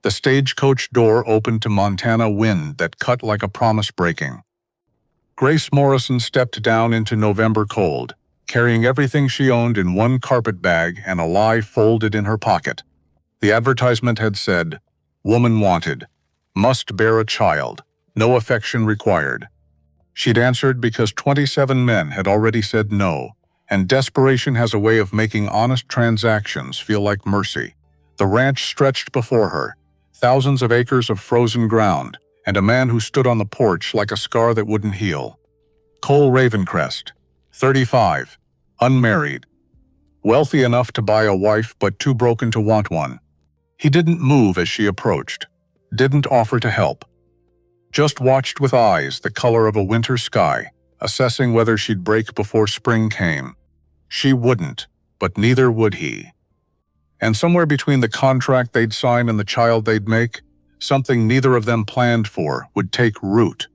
The stagecoach door opened to Montana wind that cut like a promise breaking. Grace Morrison stepped down into November cold, carrying everything she owned in one carpet bag and a lie folded in her pocket. The advertisement had said, "Woman wanted, must bear a child, no affection required." She'd answered because 27 men had already said no, and desperation has a way of making honest transactions feel like mercy. The ranch stretched before her, thousands of acres of frozen ground, and a man who stood on the porch like a scar that wouldn't heal. Cole Ravencrest, 35, unmarried, wealthy enough to buy a wife but too broken to want one. He didn't move as she approached, didn't offer to help. Just watched with eyes the color of a winter sky, assessing whether she'd break before spring came. She wouldn't, but neither would he. And somewhere between the contract they'd sign and the child they'd make, something neither of them planned for would take root,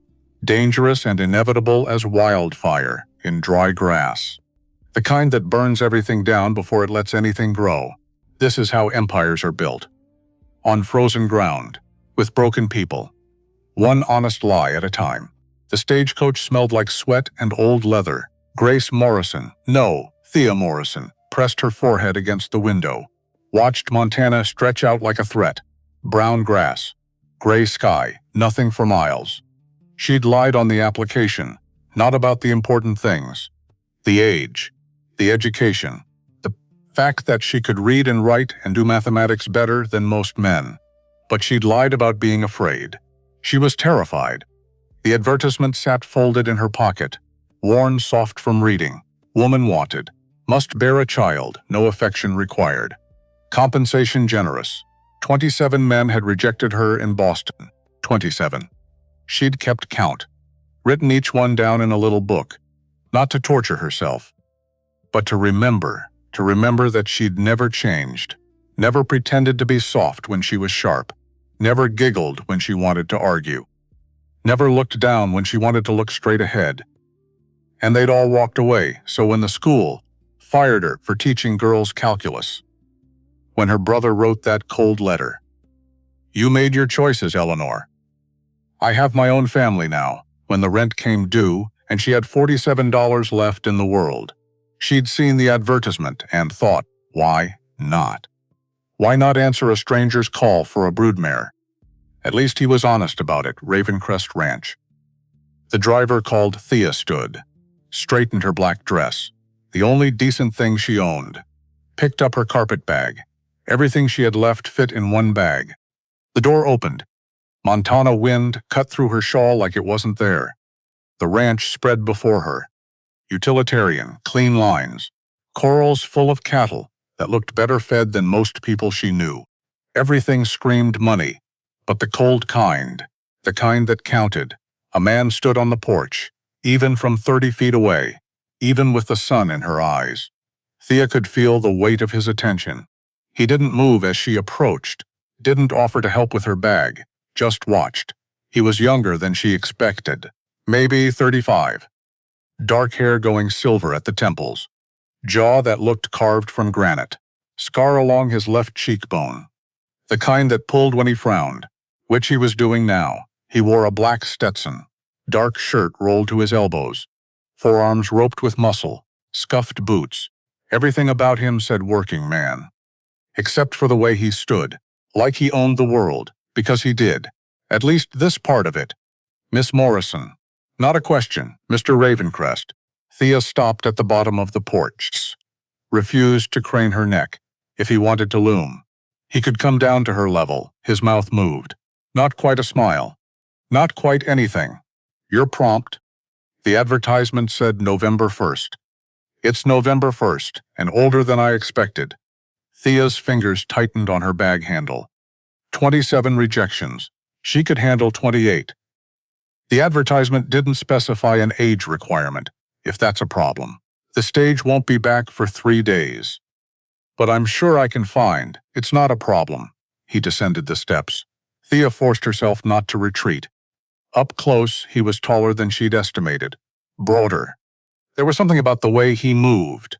dangerous and inevitable as wildfire in dry grass. The kind that burns everything down before it lets anything grow. This is how empires are built. On frozen ground, with broken people. One honest lie at a time. The stagecoach smelled like sweat and old leather. Grace Morrison, no, Thea Morrison, pressed her forehead against the window. Watched Montana stretch out like a threat. Brown grass, gray sky, nothing for miles. She'd lied on the application, not about the important things. The age, the education, the fact that she could read and write and do mathematics better than most men. But she'd lied about being afraid. She was terrified. The advertisement sat folded in her pocket, worn soft from reading. Woman wanted, must bear a child, no affection required. Compensation generous. 27 men had rejected her in Boston. 27. She'd kept count, written each one down in a little book, not to torture herself, but to remember that she'd never changed, never pretended to be soft when she was sharp, never giggled when she wanted to argue, never looked down when she wanted to look straight ahead. And they'd all walked away, so when the school fired her for teaching girls calculus, when her brother wrote that cold letter, "You made your choices, Eleanor. I have my own family now," when the rent came due and she had $47 left in the world. She'd seen the advertisement and thought, why not? Why not answer a stranger's call for a broodmare? At least he was honest about it, Ravencrest Ranch. The driver called Thea stood, straightened her black dress, the only decent thing she owned, picked up her carpet bag. Everything she had left fit in one bag. The door opened. Montana wind cut through her shawl like it wasn't there. The ranch spread before her. Utilitarian, clean lines. Corrals full of cattle that looked better fed than most people she knew. Everything screamed money, but the cold kind, the kind that counted. A man stood on the porch, even from 30 feet away, even with the sun in her eyes. Thea could feel the weight of his attention. He didn't move as she approached, didn't offer to help with her bag, just watched. He was younger than she expected, maybe 35. Dark hair going silver at the temples, jaw that looked carved from granite, scar along his left cheekbone. The kind that pulled when he frowned, which he was doing now. He wore a black Stetson, dark shirt rolled to his elbows, forearms roped with muscle, scuffed boots. Everything about him said working man. Except for the way he stood, like he owned the world, because he did. At least this part of it. Miss Morrison. Not a question, Mr. Ravencrest. Thea stopped at the bottom of the porch, refused to crane her neck. If he wanted to loom, he could come down to her level. His mouth moved. Not quite a smile. Not quite anything. You're prompt. The advertisement said November 1st. It's November 1st, and older than I expected. Thea's fingers tightened on her bag handle. 27 rejections. She could handle 28. The advertisement didn't specify an age requirement, if that's a problem. The stage won't be back for 3 days. But I'm sure I can find. It's not a problem. He descended the steps. Thea forced herself not to retreat. Up close, he was taller than she'd estimated. Broader. There was something about the way he moved.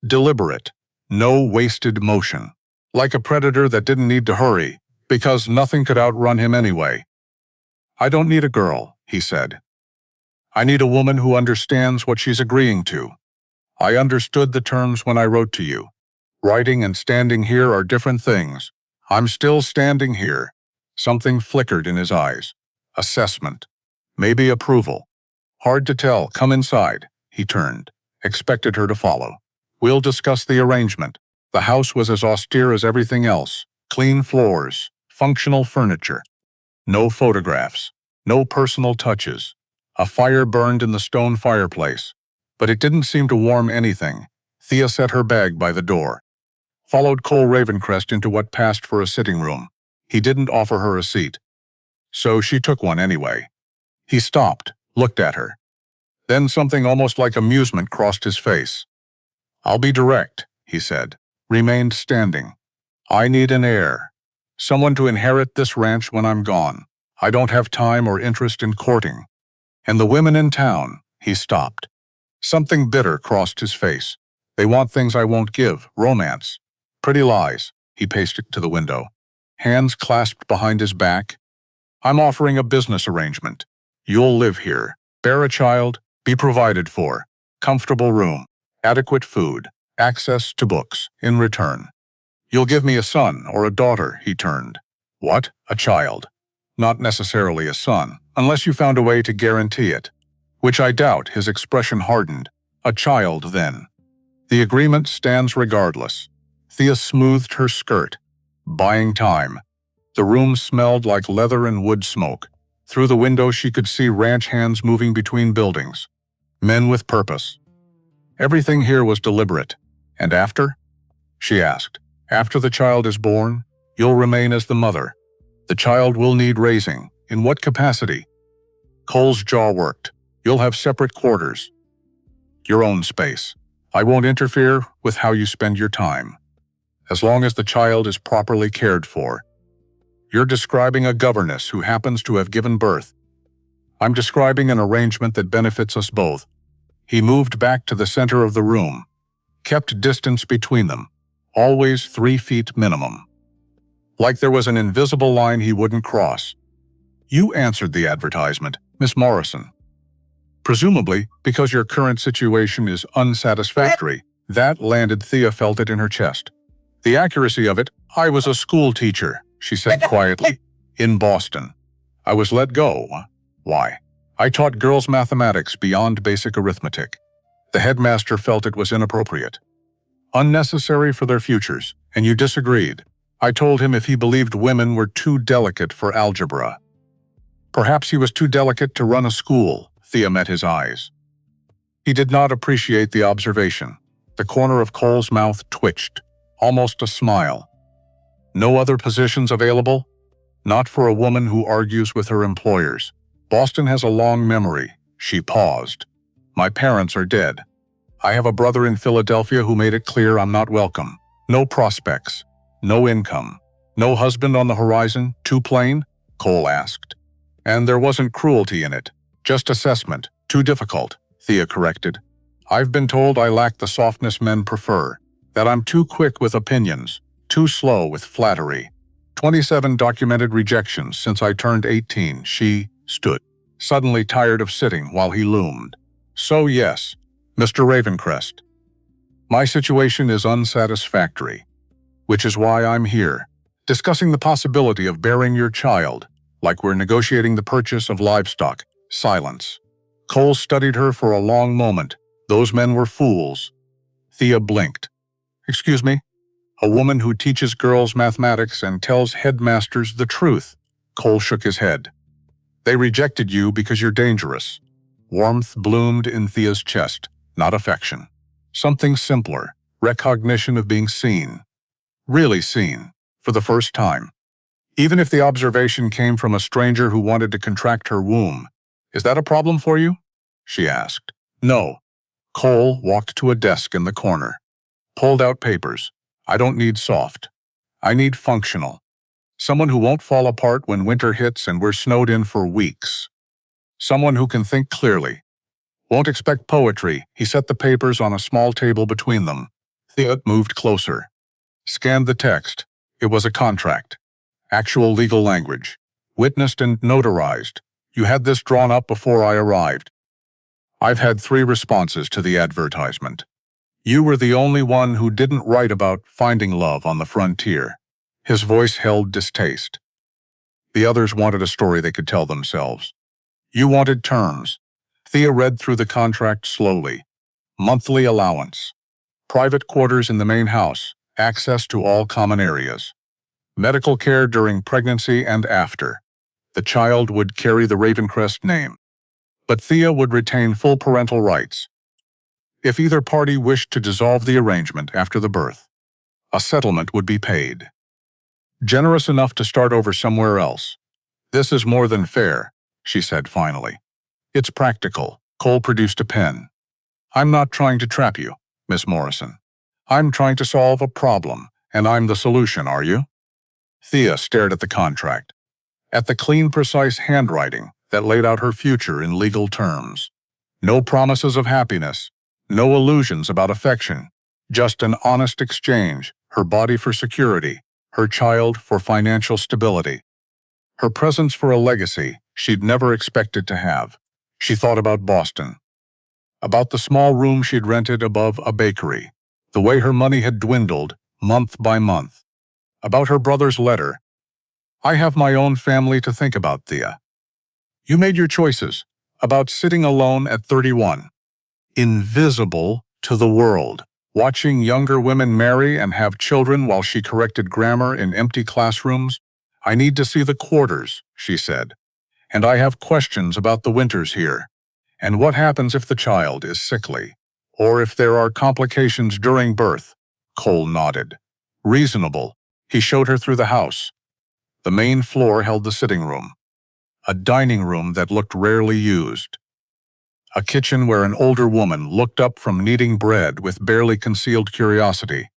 Deliberate. No wasted motion. Like a predator that didn't need to hurry, Because nothing could outrun him anyway. I don't need a girl, he said. I need a woman who understands what she's agreeing to. I understood the terms when I wrote to you. Writing and standing here are different things. I'm still standing here. Something flickered in his eyes. Assessment. Maybe approval. Hard to tell. Come inside. He turned. Expected her to follow. We'll discuss the arrangement. The house was as austere as everything else. Clean floors. Functional furniture. No photographs. No personal touches. A fire burned in the stone fireplace. But it didn't seem to warm anything. Thea set her bag by the door. Followed Cole Ravencrest into what passed for a sitting room. He didn't offer her a seat. So she took one anyway. He stopped, looked at her. Then something almost like amusement crossed his face. I'll be direct, he said. Remained standing. I need an heir. Someone to inherit this ranch when I'm gone. I don't have time or interest in courting. And the women in town, he stopped. Something bitter crossed his face. They want things I won't give, romance. Pretty lies, he paced to the window. Hands clasped behind his back. I'm offering a business arrangement. You'll live here, bear a child, be provided for, comfortable room, adequate food, access to books, in return. You'll give me a son or a daughter, he turned. What? A child. Not necessarily a son, unless you found a way to guarantee it. Which I doubt, his expression hardened. A child, then. The agreement stands regardless. Thea smoothed her skirt. Buying time. The room smelled like leather and wood smoke. Through the window she could see ranch hands moving between buildings. Men with purpose. Everything here was deliberate. And after? She asked. After the child is born, you'll remain as the mother. The child will need raising. In what capacity? Cole's jaw worked. You'll have separate quarters. Your own space. I won't interfere with how you spend your time. As long as the child is properly cared for. You're describing a governess who happens to have given birth. I'm describing an arrangement that benefits us both. He moved back to the center of the room. Kept distance between them. Always 3 feet minimum. Like there was an invisible line he wouldn't cross. You answered the advertisement, Miss Morrison. Presumably, because your current situation is unsatisfactory. That landed. Thea felt it in her chest. The accuracy of it. I was a school teacher, she said quietly, in Boston. I was let go. Why? I taught girls mathematics beyond basic arithmetic. The headmaster felt it was inappropriate. Unnecessary for their futures, and you disagreed. I told him if he believed women were too delicate for algebra. Perhaps he was too delicate to run a school. Thea met his eyes. He did not appreciate the observation. The corner of Cole's mouth twitched, almost a smile. No other positions available? Not for a woman who argues with her employers. Boston has a long memory. She paused. My parents are dead. I have a brother in Philadelphia who made it clear I'm not welcome. No prospects. No income. No husband on the horizon? Too plain? Cole asked. And there wasn't cruelty in it. Just assessment. Too difficult, Thea corrected. I've been told I lack the softness men prefer. That I'm too quick with opinions. Too slow with flattery. 27 documented rejections since I turned 18. She stood, suddenly tired of sitting while he loomed. So yes, Mr. Ravencrest. My situation is unsatisfactory. Which is why I'm here, discussing the possibility of bearing your child, like we're negotiating the purchase of livestock. Silence. Cole studied her for a long moment. Those men were fools. Thea blinked. Excuse me? A woman who teaches girls mathematics and tells headmasters the truth. Cole shook his head. They rejected you because you're dangerous. Warmth bloomed in Thea's chest, not affection. Something simpler, recognition of being seen. Really seen, for the first time. Even if the observation came from a stranger who wanted to contract her womb. Is that a problem for you? She asked. No. Cole walked to a desk in the corner. Pulled out papers. I don't need soft. I need functional. Someone who won't fall apart when winter hits and we're snowed in for weeks. Someone who can think clearly. Won't expect poetry. He set the papers on a small table between them. Thea moved closer. Scanned the text. It was a contract. Actual legal language. Witnessed and notarized. You had this drawn up before I arrived. I've had 3 responses to the advertisement. You were the only one who didn't write about finding love on the frontier. His voice held distaste. The others wanted a story they could tell themselves. You wanted terms. Thea read through the contract slowly. Monthly allowance. Private quarters in the main house. Access to all common areas. Medical care during pregnancy and after. The child would carry the Ravencrest name. But Thea would retain full parental rights. If either party wished to dissolve the arrangement after the birth, a settlement would be paid. Generous enough to start over somewhere else. This is more than fair, she said finally. It's practical. Cole produced a pen. I'm not trying to trap you, Miss Morrison. I'm trying to solve a problem, and I'm the solution, are you? Thea stared at the contract, at the clean, precise handwriting that laid out her future in legal terms. No promises of happiness, no illusions about affection, just an honest exchange, her body for security, her child for financial stability. Her presence for a legacy she'd never expected to have. She thought about Boston, about the small room she'd rented above a bakery, the way her money had dwindled month by month, about her brother's letter. I have my own family to think about, Thea. You made your choices, about sitting alone at 31, invisible to the world, watching younger women marry and have children while she corrected grammar in empty classrooms. I need to see the quarters, she said, and I have questions about the winters here. And what happens if the child is sickly, or if there are complications during birth? Cole nodded. Reasonable. He showed her through the house. The main floor held the sitting room, a dining room that looked rarely used, a kitchen where an older woman looked up from kneading bread with barely concealed curiosity.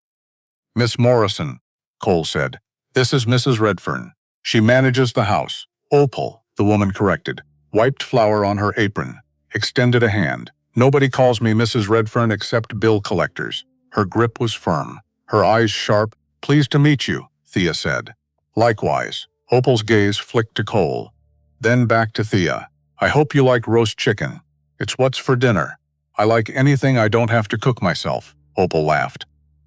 Miss Morrison, Cole said, this is Mrs. Redfern. She manages the house. Opal, the woman corrected, wiped flour on her apron, extended a hand. Nobody calls me Mrs. Redfern except bill collectors. Her grip was firm, her eyes sharp. Pleased to meet you, Thea said. Likewise. Opal's gaze flicked to Cole, then back to Thea. I hope you like roast chicken. It's what's for dinner. I like anything I don't have to cook myself, Opal laughed.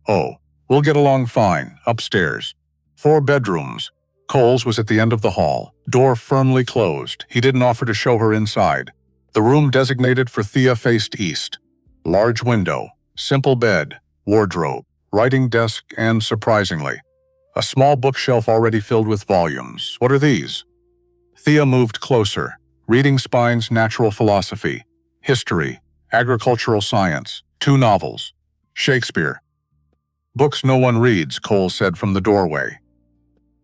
Oh, we'll get along fine, upstairs. 4 bedrooms. Cole's was at the end of the hall, door firmly closed. He didn't offer to show her inside. The room designated for Thea faced east. Large window, simple bed, wardrobe, writing desk, and, surprisingly, a small bookshelf already filled with volumes. What are these? Thea moved closer. Reading spines, natural philosophy, history, agricultural science, 2 novels, Shakespeare. Books no one reads, Cole said from the doorway.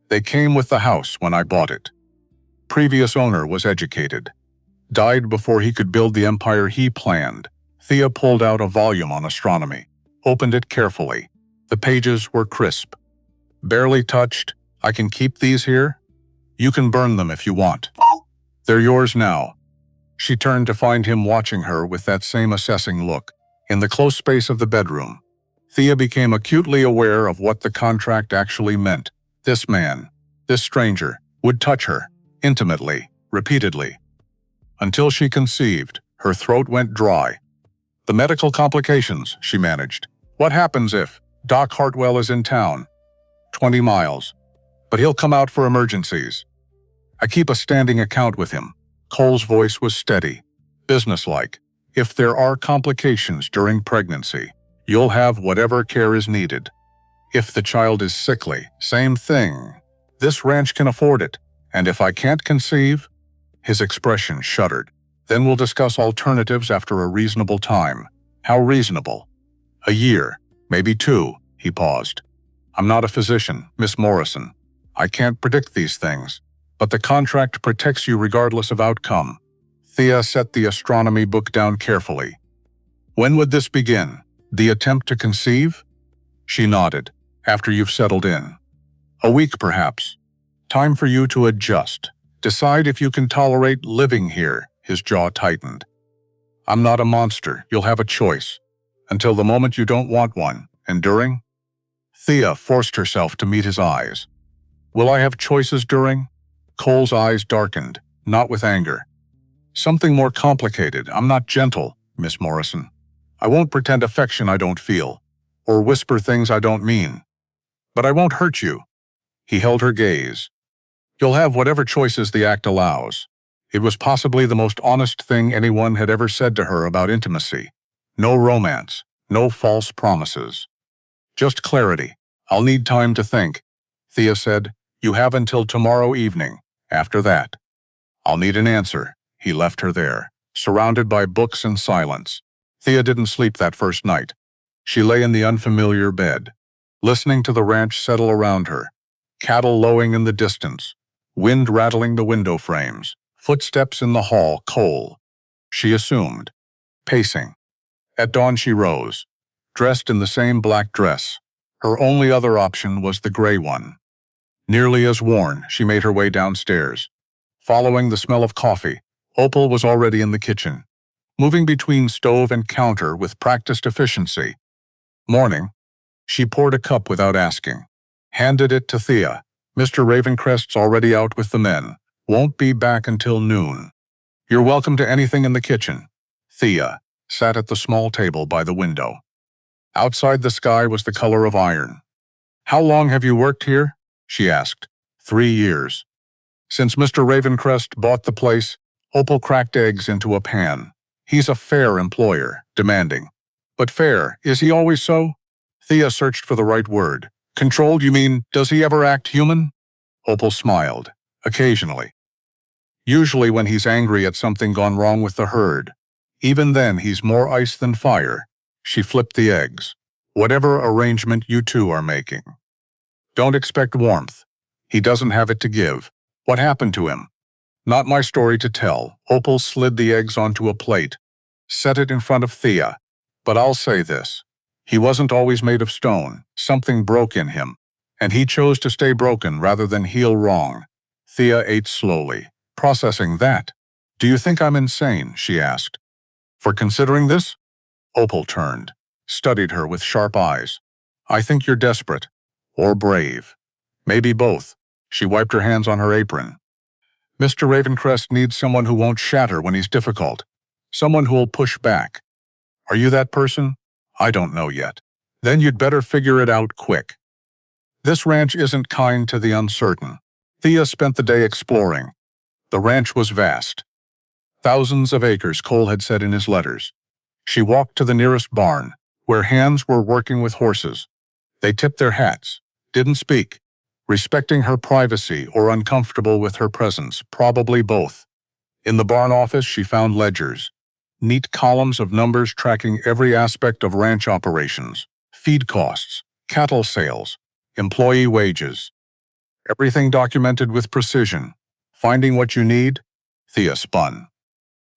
They came with the house when I bought it. Previous owner was educated. Died before he could build the empire he planned. Thea pulled out a volume on astronomy, opened it carefully. The pages were crisp. Barely touched. I can keep these here? You can burn them if you want. They're yours now. She turned to find him watching her with that same assessing look. In the close space of the bedroom, Thea became acutely aware of what the contract actually meant. This man, this stranger, would touch her, intimately, repeatedly. Until she conceived, her throat went dry. The medical complications, she managed. What happens if Doc Hartwell is in town? 20 miles. But he'll come out for emergencies. I keep a standing account with him. Cole's voice was steady, businesslike. If there are complications during pregnancy, you'll have whatever care is needed. If the child is sickly, same thing. This ranch can afford it. And if I can't conceive? His expression shuddered. Then we'll discuss alternatives after a reasonable time. How reasonable? A year, maybe 2, he paused. I'm not a physician, Miss Morrison. I can't predict these things, but the contract protects you regardless of outcome. Thea set the astronomy book down carefully. When would this begin? The attempt to conceive? She nodded. After you've settled in. A week, perhaps. Time for you to adjust. Decide if you can tolerate living here. His jaw tightened. I'm not a monster. You'll have a choice. Until the moment you don't want one. And during? Thea forced herself to meet his eyes. Will I have choices during? Cole's eyes darkened, not with anger. Something more complicated. I'm not gentle, Miss Morrison. I won't pretend affection I don't feel, or whisper things I don't mean. But I won't hurt you. He held her gaze. You'll have whatever choices the act allows. It was possibly the most honest thing anyone had ever said to her about intimacy. No romance, no false promises. Just clarity. I'll need time to think. Thea said, you have until tomorrow evening. After that, I'll need an answer. He left her there, surrounded by books and silence. Thea didn't sleep that first night. She lay in the unfamiliar bed, listening to the ranch settle around her, cattle lowing in the distance, wind rattling the window frames, footsteps in the hall, Cole. She assumed, pacing. At dawn she rose, dressed in the same black dress. Her only other option was the gray one. Nearly as worn, she made her way downstairs. Following the smell of coffee, Opal was already in the kitchen, moving between stove and counter with practiced efficiency. Morning. She poured a cup without asking. Handed it to Thea. Mr. Ravencrest's already out with the men. Won't be back until noon. You're welcome to anything in the kitchen. Thea sat at the small table by the window. Outside the sky was the color of iron. How long have you worked here? She asked. 3 years. Since Mr. Ravencrest bought the place, Opal cracked eggs into a pan. He's a fair employer, demanding. But fair, is he always so? Thea searched for the right word. Controlled, you mean, does he ever act human? Opal smiled. Occasionally. Usually when he's angry at something gone wrong with the herd. Even then, he's more ice than fire. She flipped the eggs. Whatever arrangement you two are making. Don't expect warmth. He doesn't have it to give. What happened to him? Not my story to tell. Opal slid the eggs onto a plate, set it in front of Thea. But I'll say this. He wasn't always made of stone. Something broke in him, and he chose to stay broken rather than heal wrong. Thea ate slowly, processing that. Do you think I'm insane? She asked. For considering this? Opal turned, studied her with sharp eyes. I think you're desperate. Or brave. Maybe both. She wiped her hands on her apron. Mr. Ravencrest needs someone who won't shatter when he's difficult. Someone who'll push back. Are you that person? I don't know yet. Then you'd better figure it out quick. This ranch isn't kind to the uncertain. Thea spent the day exploring. The ranch was vast. Thousands of acres, Cole had said in his letters. She walked to the nearest barn, where hands were working with horses. They tipped their hats, didn't speak, respecting her privacy or uncomfortable with her presence, probably both. In the barn office, she found ledgers, neat columns of numbers tracking every aspect of ranch operations, feed costs, cattle sales, employee wages. Everything documented with precision. Finding what you need? Thea spun.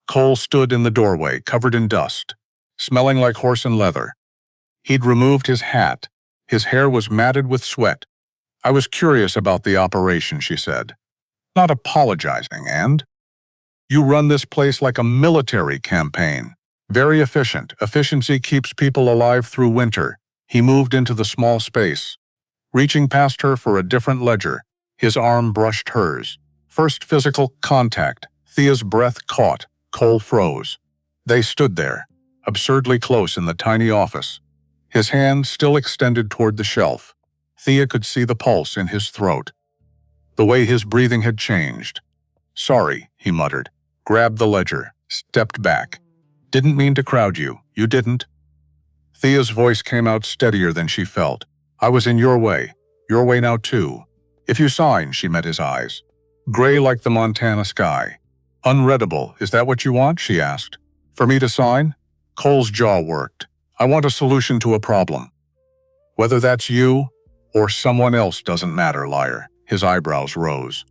Cole stood in the doorway, covered in dust, smelling like horse and leather. He'd removed his hat. His hair was matted with sweat. I was curious about the operation, she said. Not apologizing, and? You run this place like a military campaign. Very efficient. Efficiency keeps people alive through winter. He moved into the small space, reaching past her for a different ledger. His arm brushed hers. First physical contact. Thea's breath caught. Cole froze. They stood there, absurdly close in the tiny office. His hand still extended toward the shelf. Thea could see the pulse in his throat. The way his breathing had changed. Sorry, he muttered. Grabbed the ledger, stepped back. Didn't mean to crowd you. You didn't. Thea's voice came out steadier than she felt. I was in your way. Your way now, too. If you sign, she met his eyes. Gray like the Montana sky. Unreadable, is that what you want? She asked. For me to sign? Cole's jaw worked. I want a solution to a problem. Whether that's you or someone else doesn't matter, liar. His eyebrows rose.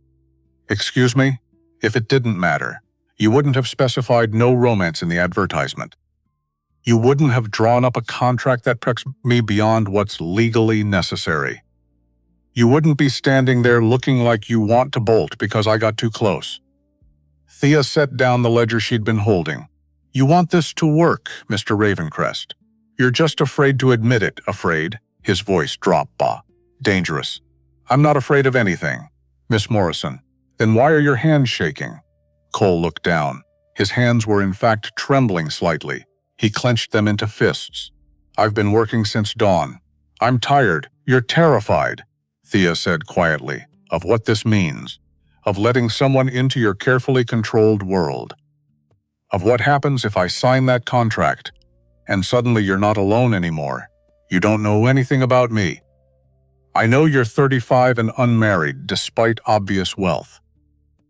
Excuse me? If it didn't matter, you wouldn't have specified no romance in the advertisement. You wouldn't have drawn up a contract that protects me beyond what's legally necessary. You wouldn't be standing there looking like you want to bolt because I got too close. Thea set down the ledger she'd been holding. You want this to work, Mr. Ravencrest. You're just afraid to admit it, afraid. His voice dropped. Dangerous. I'm not afraid of anything. Miss Morrison, then why are your hands shaking? Cole looked down. His hands were in fact trembling slightly. He clenched them into fists. I've been working since dawn. I'm tired. You're terrified, Thea said quietly, of what this means, of letting someone into your carefully controlled world, of what happens if I sign that contract, and suddenly you're not alone anymore. You don't know anything about me. I know you're 35 and unmarried despite obvious wealth.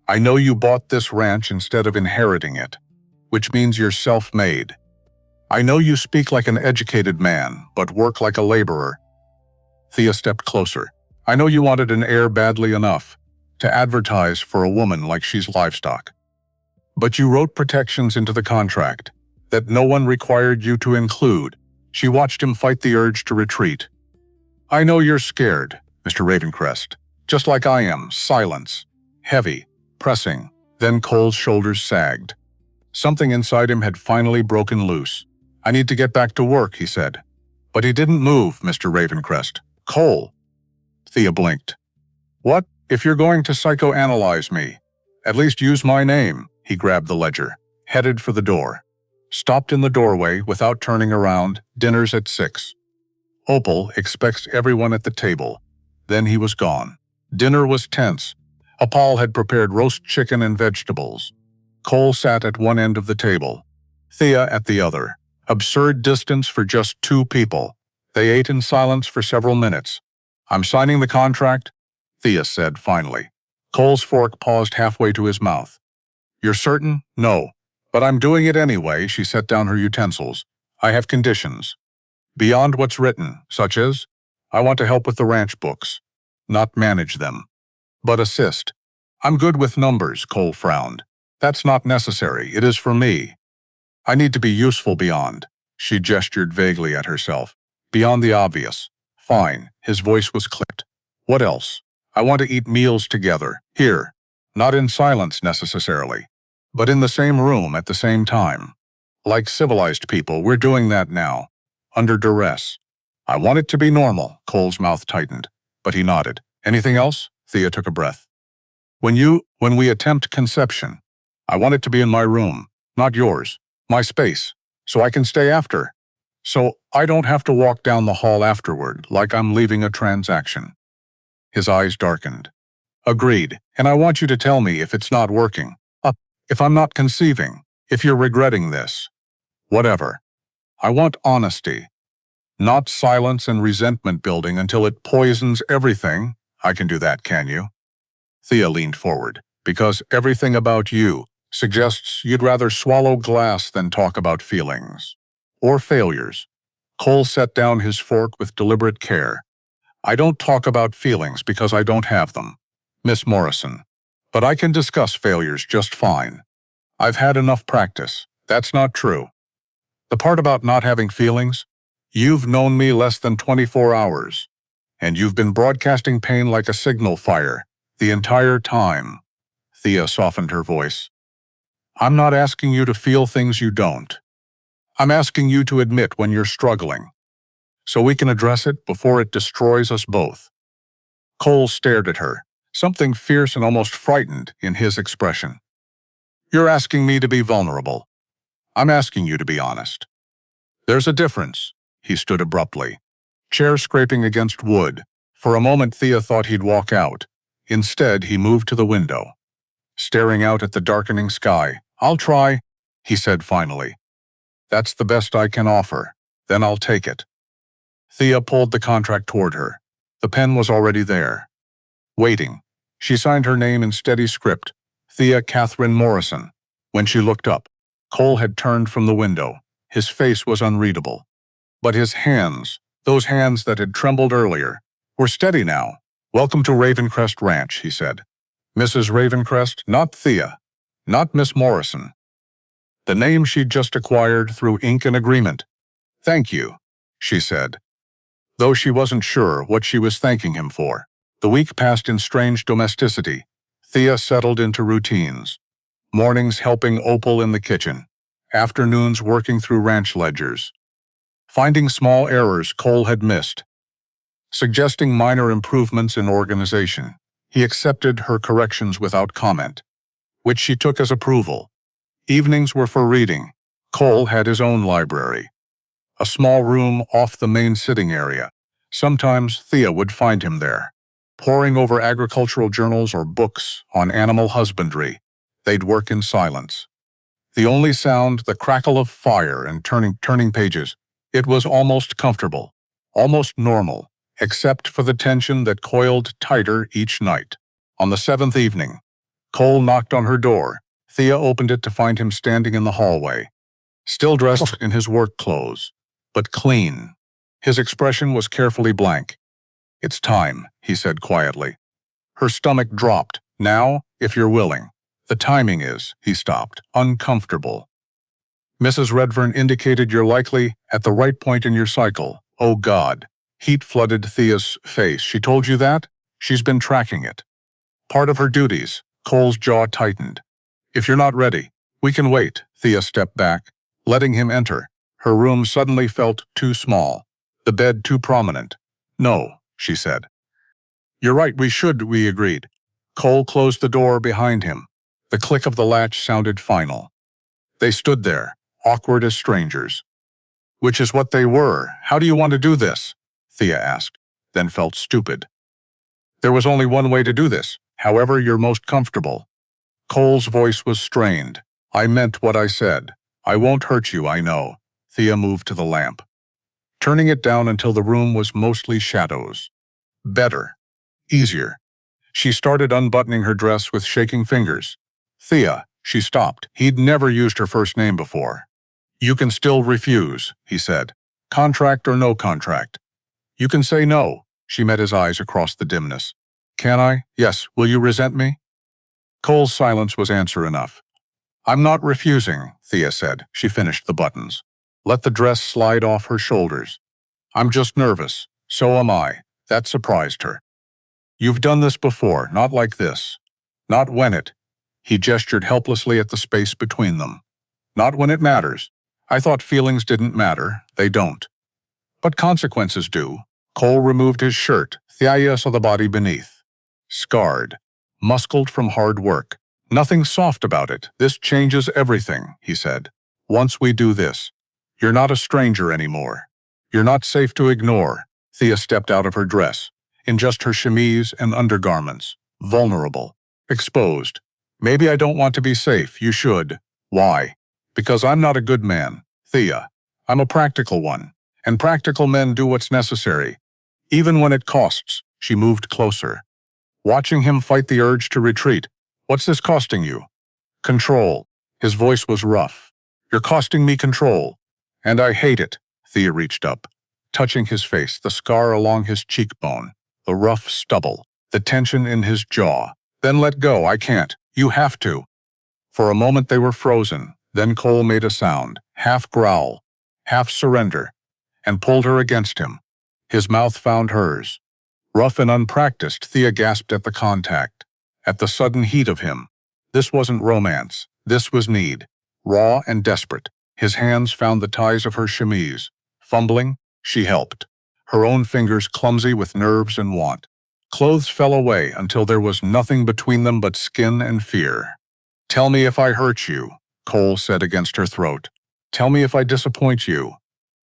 I know you bought this ranch instead of inheriting it, which means you're self-made. I know you speak like an educated man, but work like a laborer. Thea stepped closer. I know you wanted an heir badly enough to advertise for a woman like she's livestock. But you wrote protections into the contract that no one required you to include. She watched him fight the urge to retreat. I know you're scared, Mr. Ravencrest, just like I am. Silence. Heavy. Pressing. Then Cole's shoulders sagged. Something inside him had finally broken loose. I need to get back to work, he said. But he didn't move, Mr. Ravencrest. Cole. Thea blinked. What? If you're going to psychoanalyze me, at least use my name. He grabbed the ledger, headed for the door. Stopped in the doorway without turning around. Dinner's at 6. Opal expects everyone at the table. Then he was gone. Dinner was tense. Apal had prepared roast chicken and vegetables. Cole sat at one end of the table, Thea at the other. Absurd distance for just two people. They ate in silence for several minutes. I'm signing the contract, Thea said finally. Cole's fork paused halfway to his mouth. You're certain? No. But I'm doing it anyway. She set down her utensils. I have conditions. Beyond what's written, such as, I want to help with the ranch books. Not manage them. But assist. I'm good with numbers, Cole frowned. That's not necessary. It is for me. I need to be useful beyond. She gestured vaguely at herself. Beyond the obvious. Fine. His voice was clipped. What else? I want to eat meals together. Here. Not in silence necessarily, but in the same room at the same time. Like civilized people, we're doing that now. Under duress. I want it to be normal. Cole's mouth tightened, but he nodded. Anything else? Thea took a breath. When we attempt conception, I want it to be in my room, not yours, my space, so I can stay after. So I don't have to walk down the hall afterward like I'm leaving a transaction. His eyes darkened. Agreed, and I want you to tell me if it's not working. If I'm not conceiving, if you're regretting this. Whatever. I want honesty. Not silence and resentment building until it poisons everything. I can do that, can you? Thea leaned forward, because everything about you suggests you'd rather swallow glass than talk about feelings. Or failures. Cole set down his fork with deliberate care. I don't talk about feelings because I don't have them, Miss Morrison. But I can discuss failures just fine. I've had enough practice. That's not true. The part about not having feelings? You've known me less than 24 hours. And you've been broadcasting pain like a signal fire the entire time. Thea softened her voice. I'm not asking you to feel things you don't. I'm asking you to admit when you're struggling, so we can address it before it destroys us both. Cole stared at her, something fierce and almost frightened in his expression. You're asking me to be vulnerable. I'm asking you to be honest. There's a difference. He stood abruptly, chair scraping against wood. For a moment Thea thought he'd walk out. Instead, he moved to the window, staring out at the darkening sky. I'll try, he said finally. That's the best I can offer. Then I'll take it. Thea pulled the contract toward her. The pen was already there. Waiting. She signed her name in steady script, Thea Catherine Morrison. When she looked up, Cole had turned from the window. His face was unreadable. But his hands, those hands that had trembled earlier, were steady now. Welcome to Ravencrest Ranch, he said. Mrs. Ravencrest, not Thea, not Miss Morrison. The name she'd just acquired through ink and agreement. Thank you, she said, though she wasn't sure what she was thanking him for. The week passed in strange domesticity. Thea settled into routines. Mornings helping Opal in the kitchen. Afternoons working through ranch ledgers. Finding small errors Cole had missed. suggesting minor improvements in organization. He accepted her corrections without comment, which she took as approval. Evenings were for reading. Cole had his own library, a small room off the main sitting area. Sometimes Thea would find him there, poring over agricultural journals or books on animal husbandry. They'd work in silence. The only sound, the crackle of fire and turning pages. It was almost comfortable, almost normal, except for the tension that coiled tighter each night. On the seventh evening, Cole knocked on her door. Thea opened it to find him standing in the hallway, still dressed in his work clothes, but clean. His expression was carefully blank. "It's time," he said quietly. Her stomach dropped. "Now, if you're willing." "The timing is," he stopped, uncomfortable. "Mrs. Redfern indicated you're likely at the right point in your cycle." "Oh God." Heat flooded Thea's face. "She told you that?" "She's been tracking it. Part of her duties." Cole's jaw tightened. "If you're not ready, we can wait." Thea stepped back, letting him enter. Her room suddenly felt too small, the bed too prominent. "No," she said. "You're right, we agreed." Cole closed the door behind him. The click of the latch sounded final. They stood there, awkward as strangers. "Which is what they were. How do you want to do this?" Thea asked, then felt stupid. "There was only one way to do this, however you're most comfortable." Cole's voice was strained. "I meant what I said. I won't hurt you, I know." Thea moved to the lamp, turning it down until the room was mostly shadows. Better. Easier. She started unbuttoning her dress with shaking fingers. "Thea," she stopped. He'd never used her first name before. "You can still refuse," he said. "Contract or no contract." "You can say no." She met his eyes across the dimness. "Can I?" "Yes. Will you resent me?" Cole's silence was answer enough. "I'm not refusing," Thea said. She finished the buttons. Let the dress slide off her shoulders. "I'm just nervous." "So am I." That surprised her. "You've done this before, not like this. Not when it." He gestured helplessly at the space between them. "Not when it matters. I thought feelings didn't matter. They don't. But consequences do." Cole removed his shirt. Thea saw the body beneath. Scarred. Muscled from hard work. "Nothing soft about it. This changes everything," he said. "Once we do this, you're not a stranger anymore. You're not safe to ignore." Thea stepped out of her dress, in just her chemise and undergarments. Vulnerable. Exposed. "Maybe I don't want to be safe. You should." "Why?" "Because I'm not a good man, Thea. I'm a practical one. And practical men do what's necessary. Even when it costs." She moved closer, watching him fight the urge to retreat. "What's this costing you?" "Control." His voice was rough. "You're costing me control. And I hate it." Thea reached up, touching his face, the scar along his cheekbone, the rough stubble, the tension in his jaw. "Then let go. I can't. You have to." For a moment they were frozen. Then Cole made a sound, half growl, half surrender, and pulled her against him. His mouth found hers. Rough and unpracticed, Thea gasped at the contact, at the sudden heat of him. This wasn't romance. This was need. Raw and desperate. His hands found the ties of her chemise. Fumbling, she helped, her own fingers clumsy with nerves and want. Clothes fell away until there was nothing between them but skin and fear. "Tell me if I hurt you," Cole said against her throat. "Tell me if I disappoint you."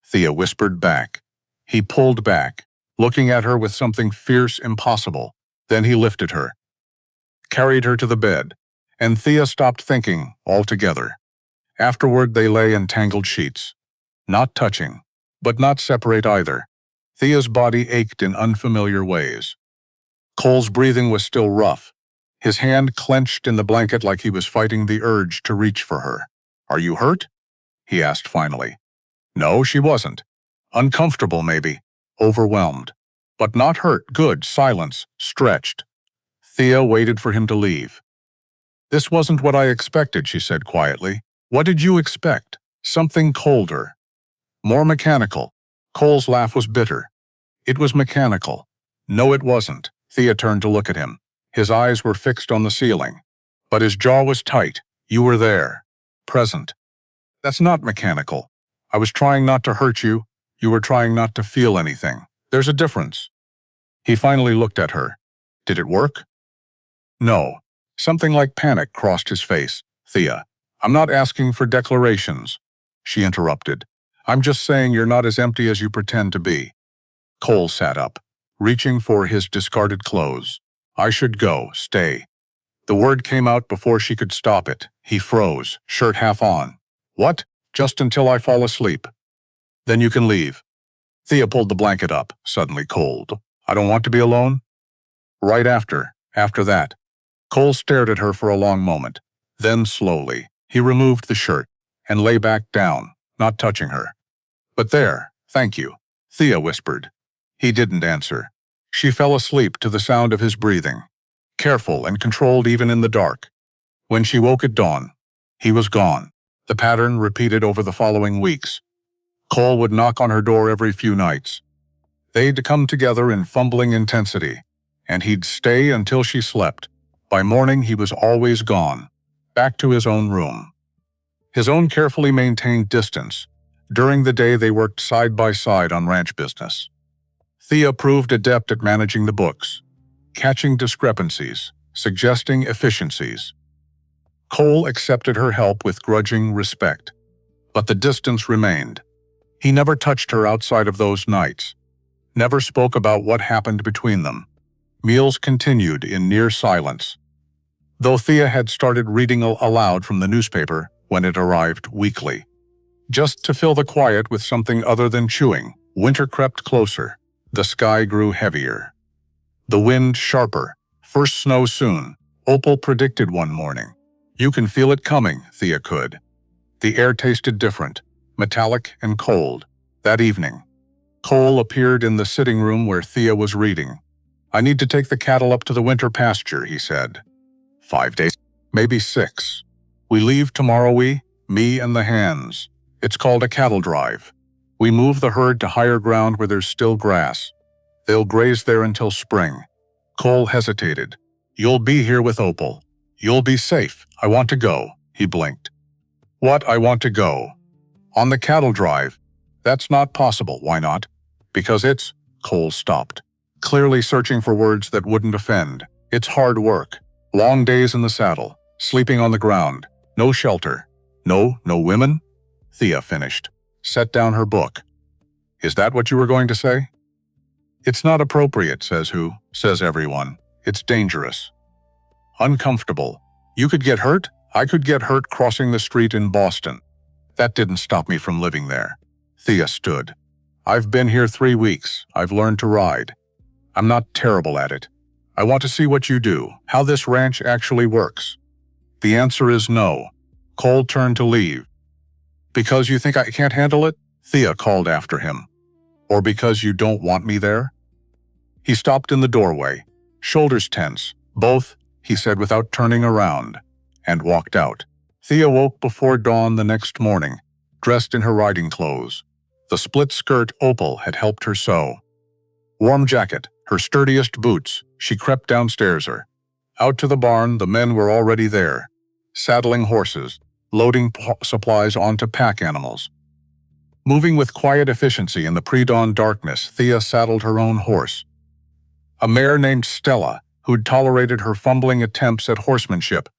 Thea whispered back. He pulled back, looking at her with something fierce, impossible. Then he lifted her, carried her to the bed, and Thea stopped thinking altogether. Afterward, they lay in tangled sheets, not touching, but not separate either. Thea's body ached in unfamiliar ways. Cole's breathing was still rough, his hand clenched in the blanket like he was fighting the urge to reach for her. "Are you hurt?" he asked finally. No, she wasn't. Uncomfortable, maybe. Overwhelmed. But not hurt. Good. Silence. Stretched. Thea waited for him to leave. "This wasn't what I expected," she said quietly. "What did you expect?" "Something colder. More mechanical." Cole's laugh was bitter. "It was mechanical." "No, it wasn't." Thea turned to look at him. His eyes were fixed on the ceiling. But his jaw was tight. "You were there. Present." "That's not mechanical. I was trying not to hurt you. You were trying not to feel anything. There's a difference." He finally looked at her. Did it work? No. Something like panic crossed his face. Thea, I'm not asking for declarations, she interrupted. I'm just saying you're not as empty as you pretend to be. Cole sat up, reaching for his discarded clothes. I should go, stay. The word came out before she could stop it. He froze, shirt half on. What? Just until I fall asleep. Then you can leave. Thea pulled the blanket up, suddenly cold. I don't want to be alone. Right after that. Cole stared at her for a long moment. Then slowly, he removed the shirt and lay back down, not touching her. But there, thank you, Thea whispered. He didn't answer. She fell asleep to the sound of his breathing, careful and controlled even in the dark. When she woke at dawn, he was gone. The pattern repeated over the following weeks. Cole would knock on her door every few nights. They'd come together in fumbling intensity, and he'd stay until she slept. By morning, he was always gone, back to his own room. His own carefully maintained distance. During the day, they worked side by side on ranch business. Thea proved adept at managing the books, catching discrepancies, suggesting efficiencies. Cole accepted her help with grudging respect, but the distance remained. He never touched her outside of those nights, never spoke about what happened between them. Meals continued in near silence, though Thea had started reading aloud from the newspaper when it arrived weekly. Just to fill the quiet with something other than chewing, winter crept closer. The sky grew heavier. The wind sharper. First snow soon, Opal predicted one morning. You can feel it coming, Thea could. The air tasted different, metallic and cold. That evening, Cole appeared in the sitting room where Thea was reading. I need to take the cattle up to the winter pasture, he said. 5 days, maybe 6. We leave tomorrow, me and the hands. It's called a cattle drive. We move the herd to higher ground where there's still grass. They'll graze there until spring. Cole hesitated. You'll be here with Opal. You'll be safe. I want to go, he blinked. What, I want to go? On the cattle drive? That's not possible. Why not? Because it's… Cole stopped, clearly searching for words that wouldn't offend. It's hard work. Long days in the saddle, sleeping on the ground. No shelter. No women? Thea finished. Set down her book. Is that what you were going to say? It's not appropriate, says who? Says everyone. It's dangerous. Uncomfortable. You could get hurt? I could get hurt crossing the street in Boston. That didn't stop me from living there. Thea stood. I've been here 3 weeks. I've learned to ride. I'm not terrible at it. I want to see what you do, how this ranch actually works. The answer is no. Cole turned to leave. Because you think I can't handle it? Thea called after him. Or because you don't want me there? He stopped in the doorway, shoulders tense. Both, he said without turning around, and walked out. Thea woke before dawn the next morning, dressed in her riding clothes. The split skirt Opal had helped her sew. Warm jacket, her sturdiest boots, she crept downstairs. Out to the barn, the men were already there, saddling horses, loading supplies onto pack animals. Moving with quiet efficiency in the pre-dawn darkness, Thea saddled her own horse. A mare named Stella, who'd tolerated her fumbling attempts at horsemanship.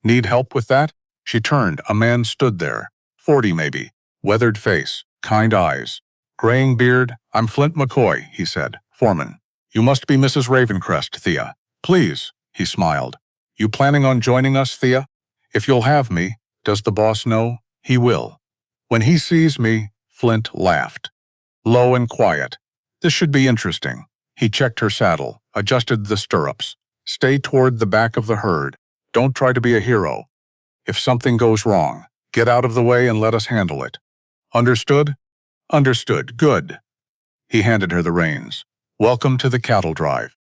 Need help with that? She turned. A man stood there, 40 maybe, weathered face, kind eyes, graying beard. I'm Flint McCoy, he said. Foreman. You must be Mrs. Ravencrest, Thea. Please, he smiled. You planning on joining us, Thea? If you'll have me, does the boss know? He will. When he sees me, Flint laughed. Low and quiet. This should be interesting. He checked her saddle, adjusted the stirrups. Stay toward the back of the herd. Don't try to be a hero. If something goes wrong, get out of the way and let us handle it. Understood? Understood. Good. He handed her the reins. Welcome to the cattle drive.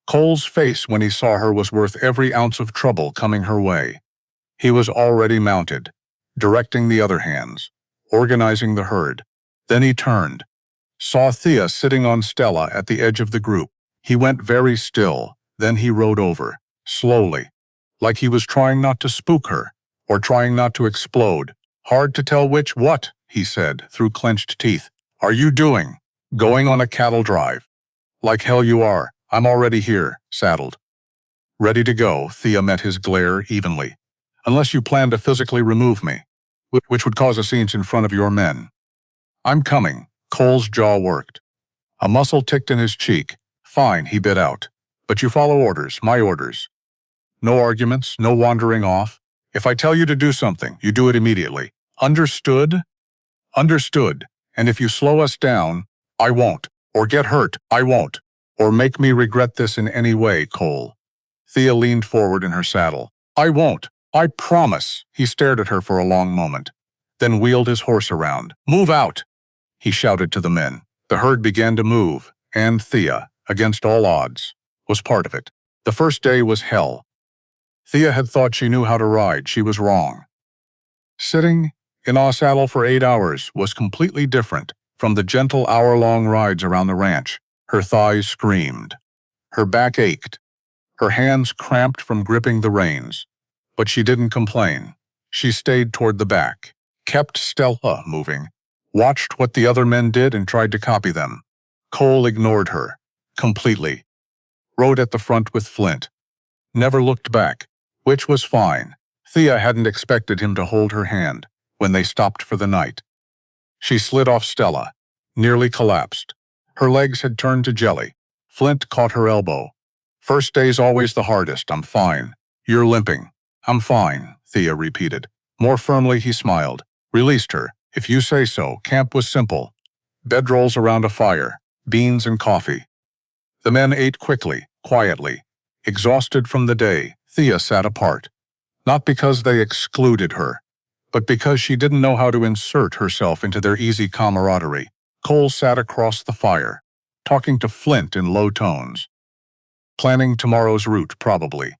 Cole's face when he saw her was worth every ounce of trouble coming her way. He was already mounted, directing the other hands, organizing the herd. Then he turned, saw Thea sitting on Stella at the edge of the group. He went very still, then he rode over, slowly, like he was trying not to spook her, or trying not to explode. Hard to tell which. What, he said through clenched teeth. Are you doing? Going on a cattle drive? Like hell you are. I'm already here, saddled. Ready to go, Thea met his glare evenly. Unless you plan to physically remove me, which would cause a scene in front of your men. I'm coming. Cole's jaw worked. A muscle ticked in his cheek. Fine, he bit out. But you follow orders, my orders. No arguments, no wandering off. If I tell you to do something, you do it immediately. Understood? Understood. And if you slow us down, I won't. Or get hurt, I won't. Or make me regret this in any way, Cole. Thea leaned forward in her saddle. I won't. I promise. He stared at her for a long moment, then wheeled his horse around. Move out, he shouted to the men. The herd began to move, and Thea, against all odds, was part of it. The first day was hell. Thea had thought she knew how to ride. She was wrong. Sitting in a saddle for 8 hours was completely different from the gentle hour-long rides around the ranch. Her thighs screamed. Her back ached. Her hands cramped from gripping the reins. But she didn't complain. She stayed toward the back, kept Stella moving, watched what the other men did and tried to copy them. Cole ignored her, completely. Rode at the front with Flint. Never looked back, which was fine. Thea hadn't expected him to hold her hand when they stopped for the night. She slid off Stella, nearly collapsed. Her legs had turned to jelly. Flint caught her elbow. First day's always the hardest. I'm fine. You're limping. I'm fine, Thea repeated. More firmly, he smiled. Released her. If you say so. Camp was simple. Bedrolls around a fire, beans and coffee. The men ate quickly, quietly. Exhausted from the day, Thea sat apart. Not because they excluded her, but because she didn't know how to insert herself into their easy camaraderie. Cole sat across the fire, talking to Flint in low tones. Planning tomorrow's route, probably.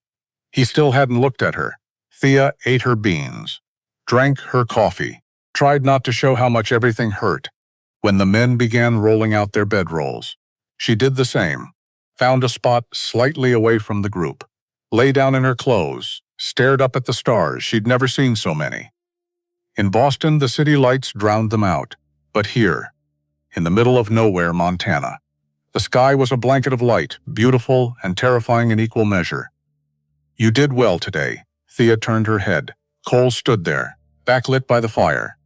He still hadn't looked at her. Thea ate her beans, drank her coffee, tried not to show how much everything hurt. When the men began rolling out their bedrolls, she did the same, found a spot slightly away from the group, lay down in her clothes, stared up at the stars. She'd never seen so many. In Boston, the city lights drowned them out. But here, in the middle of nowhere, Montana, the sky was a blanket of light, beautiful and terrifying in equal measure. You did well today. Thea turned her head. Cole stood there, backlit by the fire.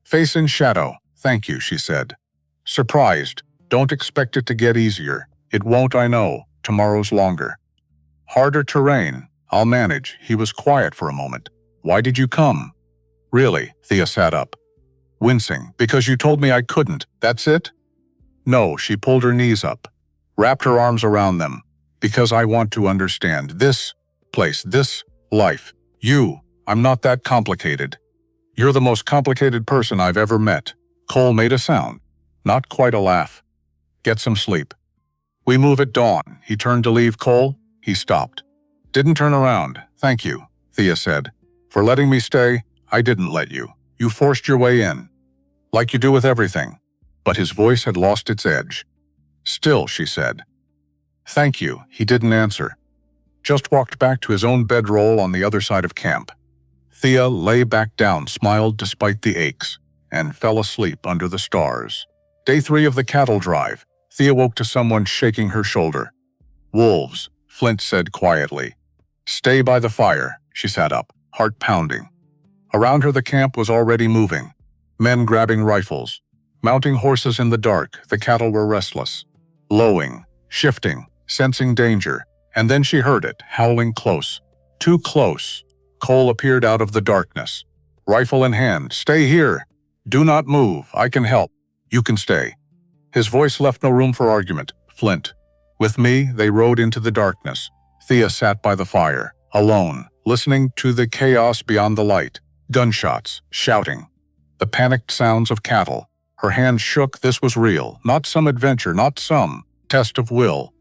Face in shadow. Thank you, she said. Surprised. Don't expect it to get easier. It won't, I know. Tomorrow's longer. Harder terrain. I'll manage. He was quiet for a moment. Why did you come? Really? Thea sat up, wincing. Because you told me I couldn't. That's it? No, she pulled her knees up, wrapped her arms around them. Because I want to understand this place, this life. I'm not that complicated. You're the most complicated person I've ever met. Cole made a sound, not quite a laugh. Get some sleep. We move at dawn. He turned to leave. Cole, he stopped. Didn't turn around. Thank you, Thea said. For letting me stay. I didn't let you. You forced your way in. Like you do with everything. But his voice had lost its edge. Still, she said. Thank you. He didn't answer. Just walked back to his own bedroll on the other side of camp. Thea lay back down, smiled despite the aches, and fell asleep under the stars. Day 3 of the cattle drive. Thea woke to someone shaking her shoulder. Wolves, Flint said quietly. Stay by the fire. She sat up, heart pounding. Around her the camp was already moving. Men grabbing rifles, mounting horses in the dark. The cattle were restless, lowing, shifting, sensing danger. And then she heard it, howling close. Too close. Cole appeared out of the darkness, rifle in hand. Stay here. Do not move. I can help. You can stay. His voice left no room for argument. Flint. With me, they rode into the darkness. Thea sat by the fire, alone, listening to the chaos beyond the light. Gunshots, shouting, the panicked sounds of cattle. Her hands shook. This was real, not some adventure, not some test of will.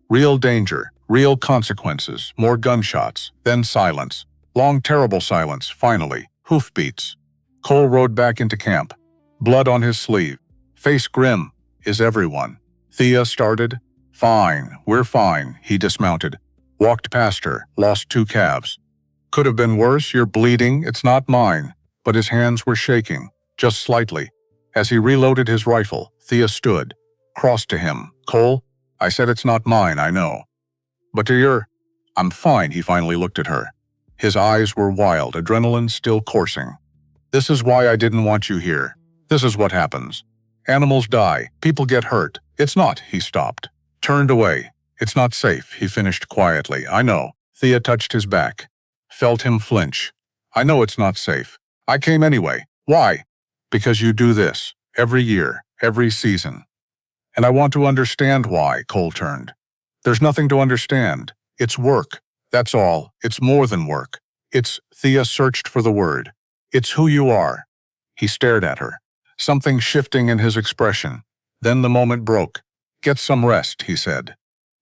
Real danger, real consequences, more gunshots, then silence. Long, terrible silence, finally. Hoofbeats. Cole rode back into camp, blood on his sleeve. Face grim. Is everyone? Thea started. Fine, we're fine. He dismounted, walked past her, lost 2 calves. Could have been worse. You're bleeding. It's not mine. But his hands were shaking, just slightly. As he reloaded his rifle, Thea stood, crossed to him. Cole, I said it's not mine, I know. But to your... I'm fine, he finally looked at her. His eyes were wild, adrenaline still coursing. This is why I didn't want you here. This is what happens. Animals die, people get hurt. It's not, he stopped. Turned away. It's not safe, he finished quietly. I know. Thea touched his back. Felt him flinch. I know it's not safe. I came anyway. Why? Because you do this. Every year. Every season. And I want to understand why, Cole turned. There's nothing to understand. It's work. That's all. It's more than work. Thea searched for the word. It's who you are. He stared at her. Something shifting in his expression. Then the moment broke. Get some rest, he said.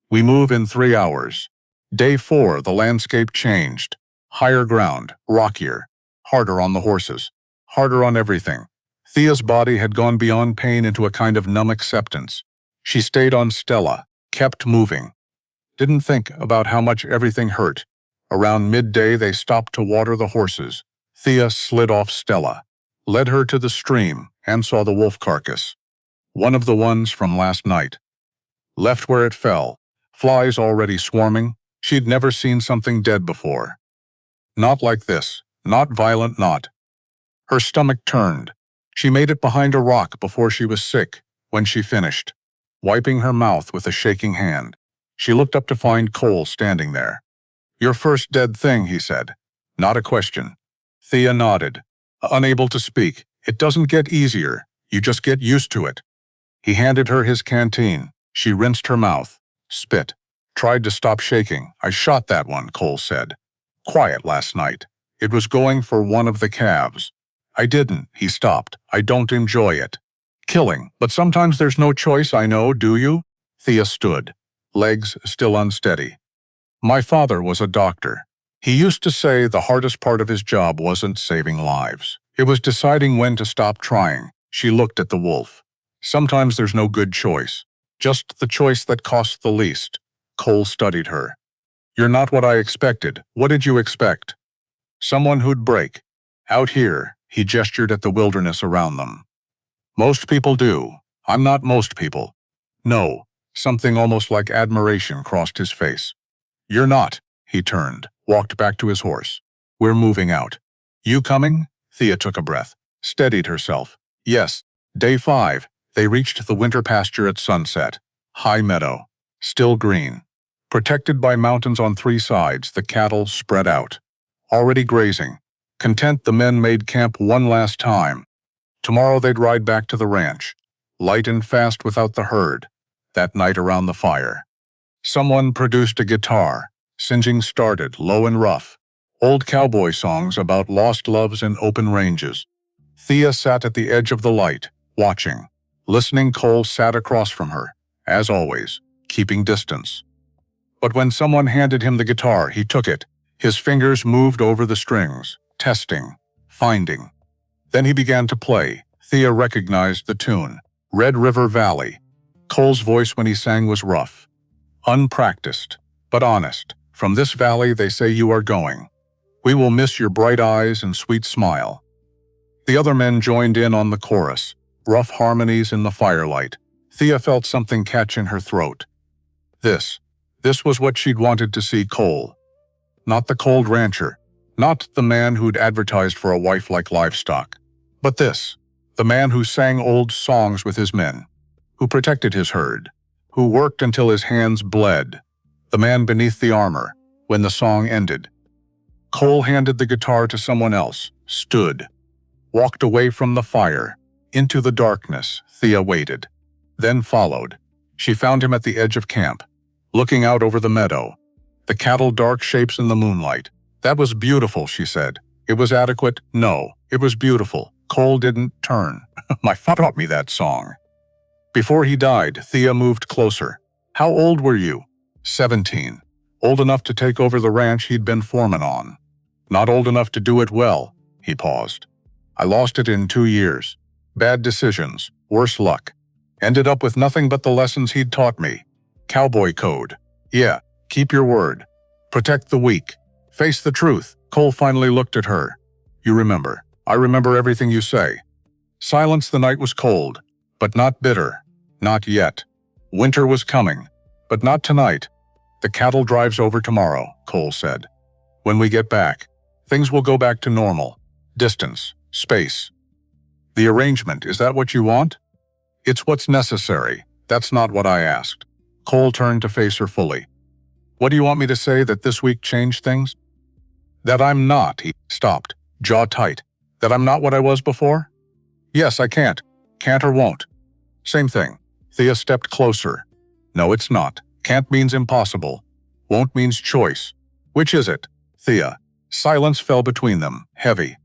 We move in 3 hours. Day 4, the landscape changed. Higher ground, rockier. Harder on the horses. Harder on everything. Thea's body had gone beyond pain into a kind of numb acceptance. She stayed on Stella, kept moving. Didn't think about how much everything hurt. Around midday, they stopped to water the horses. Thea slid off Stella, led her to the stream, and saw the wolf carcass. One of the ones from last night. Left where it fell, flies already swarming. She'd never seen something dead before. Not like this, not violent, not. Her stomach turned. She made it behind a rock before she was sick, when she finished. Wiping her mouth with a shaking hand, she looked up to find Cole standing there. Your first dead thing, he said. Not a question. Thea nodded, unable to speak. It doesn't get easier, you just get used to it. He handed her his canteen. She rinsed her mouth, spit, tried to stop shaking. I shot that one, Cole said. Quiet last night. It was going for one of the calves. I didn't, he stopped. I don't enjoy it. Killing, but sometimes there's no choice, I know, do you? Thea stood, legs still unsteady. My father was a doctor. He used to say the hardest part of his job wasn't saving lives. It was deciding when to stop trying. She looked at the wolf. Sometimes there's no good choice. Just the choice that costs the least. Cole studied her. You're not what I expected. What did you expect? Someone who'd break. Out here, he gestured at the wilderness around them. Most people do. I'm not most people. No, something almost like admiration crossed his face. You're not, he turned, walked back to his horse. We're moving out. You coming? Thea took a breath, steadied herself. Yes. Day 5, they reached the winter pasture at sunset. High meadow, still green. Protected by mountains on 3 sides, the cattle spread out. Already grazing. Content, the men made camp one last time. Tomorrow they'd ride back to the ranch, light and fast without the herd. That night around the fire. Someone produced a guitar. Singeing started, low and rough. Old cowboy songs about lost loves in open ranges. Thea sat at the edge of the light, watching. Listening, Cole sat across from her, as always, keeping distance. But when someone handed him the guitar, he took it. His fingers moved over the strings, testing, finding. Then he began to play. Thea recognized the tune, Red River Valley. Cole's voice when he sang was rough. Unpracticed, but honest. From this valley they say you are going. We will miss your bright eyes and sweet smile. The other men joined in on the chorus, rough harmonies in the firelight. Thea felt something catch in her throat. This was what she'd wanted to see Cole. Not the cold rancher, not the man who'd advertised for a wife like livestock, but this, the man who sang old songs with his men, who protected his herd, who worked until his hands bled, the man beneath the armor, when the song ended. Cole handed the guitar to someone else, stood, walked away from the fire, into the darkness. Thea waited, then followed. She found him at the edge of camp, looking out over the meadow, the cattle dark shapes in the moonlight. That was beautiful, she said. It was adequate? No, it was beautiful. Cole didn't turn. My father taught me that song. Before he died, Thea moved closer. How old were you? 17. Old enough to take over the ranch he'd been foreman on. Not old enough to do it well. He paused. I lost it in 2 years. Bad decisions, worse luck. Ended up with nothing but the lessons he'd taught me. Cowboy code. Yeah, keep your word. Protect the weak. Face the truth. Cole finally looked at her. You remember. I remember everything you say. Silence. The night was cold, but not bitter. Not yet. Winter was coming. But not tonight. The cattle drives over tomorrow, Cole said. When we get back, things will go back to normal. Distance, space. The arrangement, is that what you want? It's what's necessary. That's not what I asked. Cole turned to face her fully. What do you want me to say, that this week changed things? That I'm not, he stopped, jaw tight. That I'm not what I was before? Yes, I can't. Can't or won't. Same thing. Thea stepped closer. No, it's not. Can't means impossible. Won't means choice. Which is it? Thea. Silence fell between them, heavy.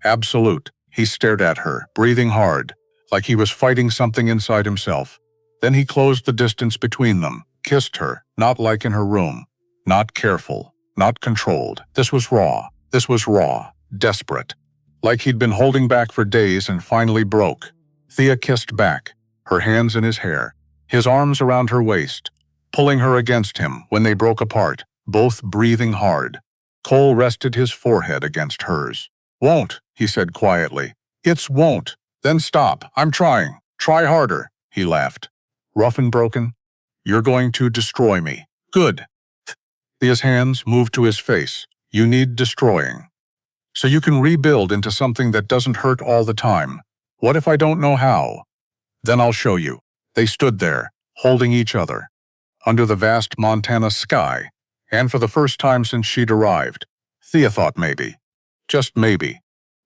Absolute. He stared at her, breathing hard, like he was fighting something inside himself. Then he closed the distance between them, kissed her, not like in her room. Not careful, not controlled. This was raw. This was raw, desperate. Like he'd been holding back for days and finally broke. Thea kissed back, her hands in his hair, his arms around her waist, pulling her against him when they broke apart, both breathing hard. Cole rested his forehead against hers. Won't, he said quietly. It's won't. Then stop. I'm trying. Try harder, he laughed. Rough and broken? You're going to destroy me. Good. Thea's hands moved to his face. You need destroying. So you can rebuild into something that doesn't hurt all the time. What if I don't know how? Then I'll show you. They stood there, holding each other, under the vast Montana sky, and for the first time since she'd arrived, Thea thought maybe, just maybe,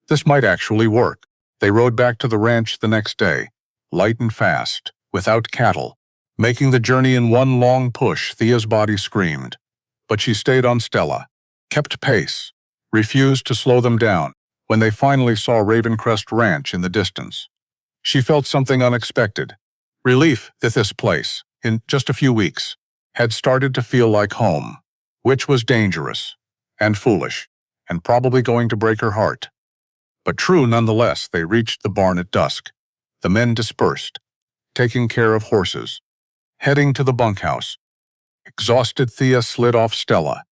this might actually work. They rode back to the ranch the next day, light and fast, without cattle, making the journey in one long push. Thea's body screamed. But she stayed on Stella, kept pace, refused to slow them down. When they finally saw Ravencrest Ranch in the distance, she felt something unexpected. Relief that this place, in just a few weeks, had started to feel like home, which was dangerous and foolish and probably going to break her heart. But true nonetheless. They reached the barn at dusk. The men dispersed, taking care of horses, heading to the bunkhouse. Exhausted, Thea slid off Stella,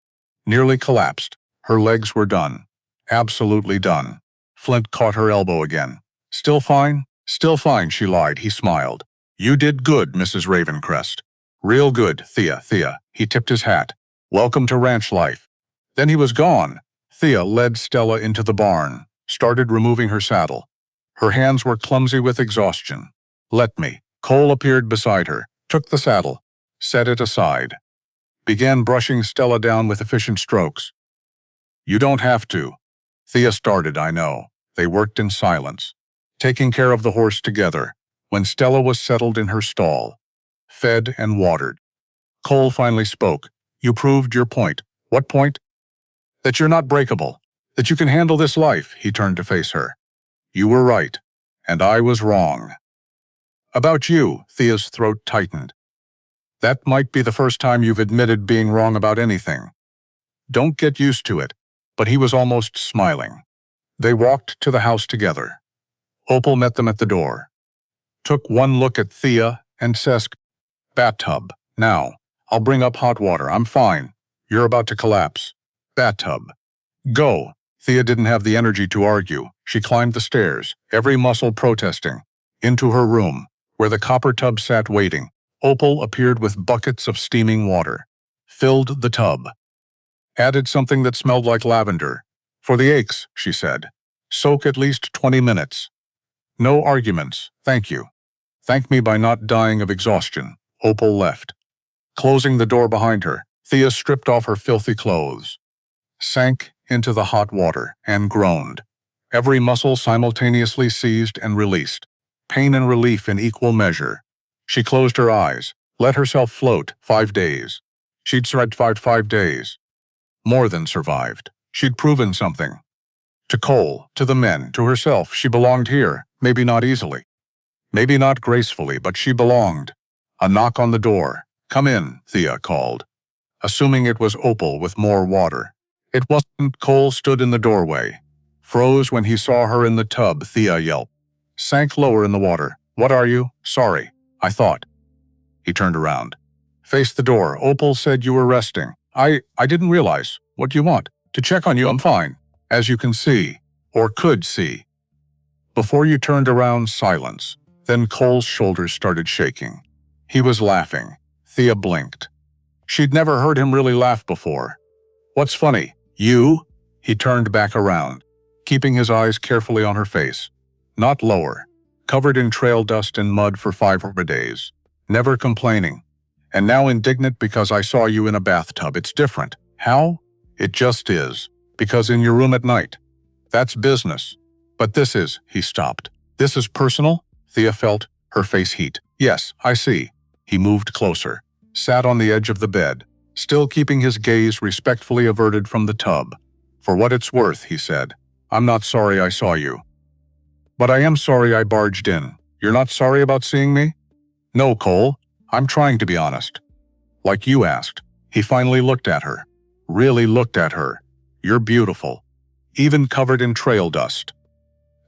nearly collapsed. Her legs were done. Absolutely done. Flint caught her elbow again. Still fine? Still fine, she lied. He smiled. You did good, Mrs. Ravencrest. Real good, Thea. He tipped his hat. Welcome to ranch life. Then he was gone. Thea led Stella into the barn, started removing her saddle. Her hands were clumsy with exhaustion. Let me. Cole appeared beside her, took the saddle, set it aside, began brushing Stella down with efficient strokes. You don't have to. Thea started, I know. They worked in silence, taking care of the horse together. When Stella was settled in her stall, fed and watered, Cole finally spoke. You proved your point. What point? That you're not breakable. That you can handle this life. He turned to face her. You were right, and I was wrong. About you, Thea's throat tightened. That might be the first time you've admitted being wrong about anything. Don't get used to it. But he was almost smiling. They walked to the house together. Opal met them at the door, took one look at Thea and Sesk. Bathtub. Now. I'll bring up hot water. I'm fine. You're about to collapse. Bathtub. Go. Thea didn't have the energy to argue. She climbed the stairs, every muscle protesting, into her room, where the copper tub sat waiting. Opal appeared with buckets of steaming water, filled the tub, added something that smelled like lavender. For the aches, she said. Soak at least 20 minutes. No arguments, thank you. Thank me by not dying of exhaustion. Opal left. Closing the door behind her, Thea stripped off her filthy clothes, sank into the hot water, and groaned. Every muscle simultaneously seized and released, pain and relief in equal measure. She closed her eyes, let herself float. 5 days. She'd survived 5 days. More than survived. She'd proven something. To Cole, to the men, to herself, she belonged here. Maybe not easily. Maybe not gracefully, but she belonged. A knock on the door. Come in, Thea called, assuming it was Opal with more water. It wasn't. Cole stood in the doorway, froze when he saw her in the tub. Thea yelped, sank lower in the water. What are you? Sorry, I thought. He turned around, faced the door. Opal said you were resting. I didn't realize. What do you want? To check on you. I'm fine, as you can see, or could see. Before you turned around, silence. Then Cole's shoulders started shaking. He was laughing. Thea blinked. She'd never heard him really laugh before. "What's funny? You?" He turned back around, keeping his eyes carefully on her face. "Not lower. Covered in trail dust and mud for 5 days. Never complaining. And now indignant because I saw you in a bathtub. It's different. How? It just is. Because in your room at night. That's business. But this is," he stopped. "This is personal?" Thea felt her face heat. "Yes, I see." He moved closer, sat on the edge of the bed, still keeping his gaze respectfully averted from the tub. "For what it's worth," he said, "I'm not sorry I saw you. But I am sorry I barged in. You're not sorry about seeing me?" "No, Cole. I'm trying to be honest. Like you asked." He finally looked at her. Really looked at her. "You're beautiful. Even covered in trail dust.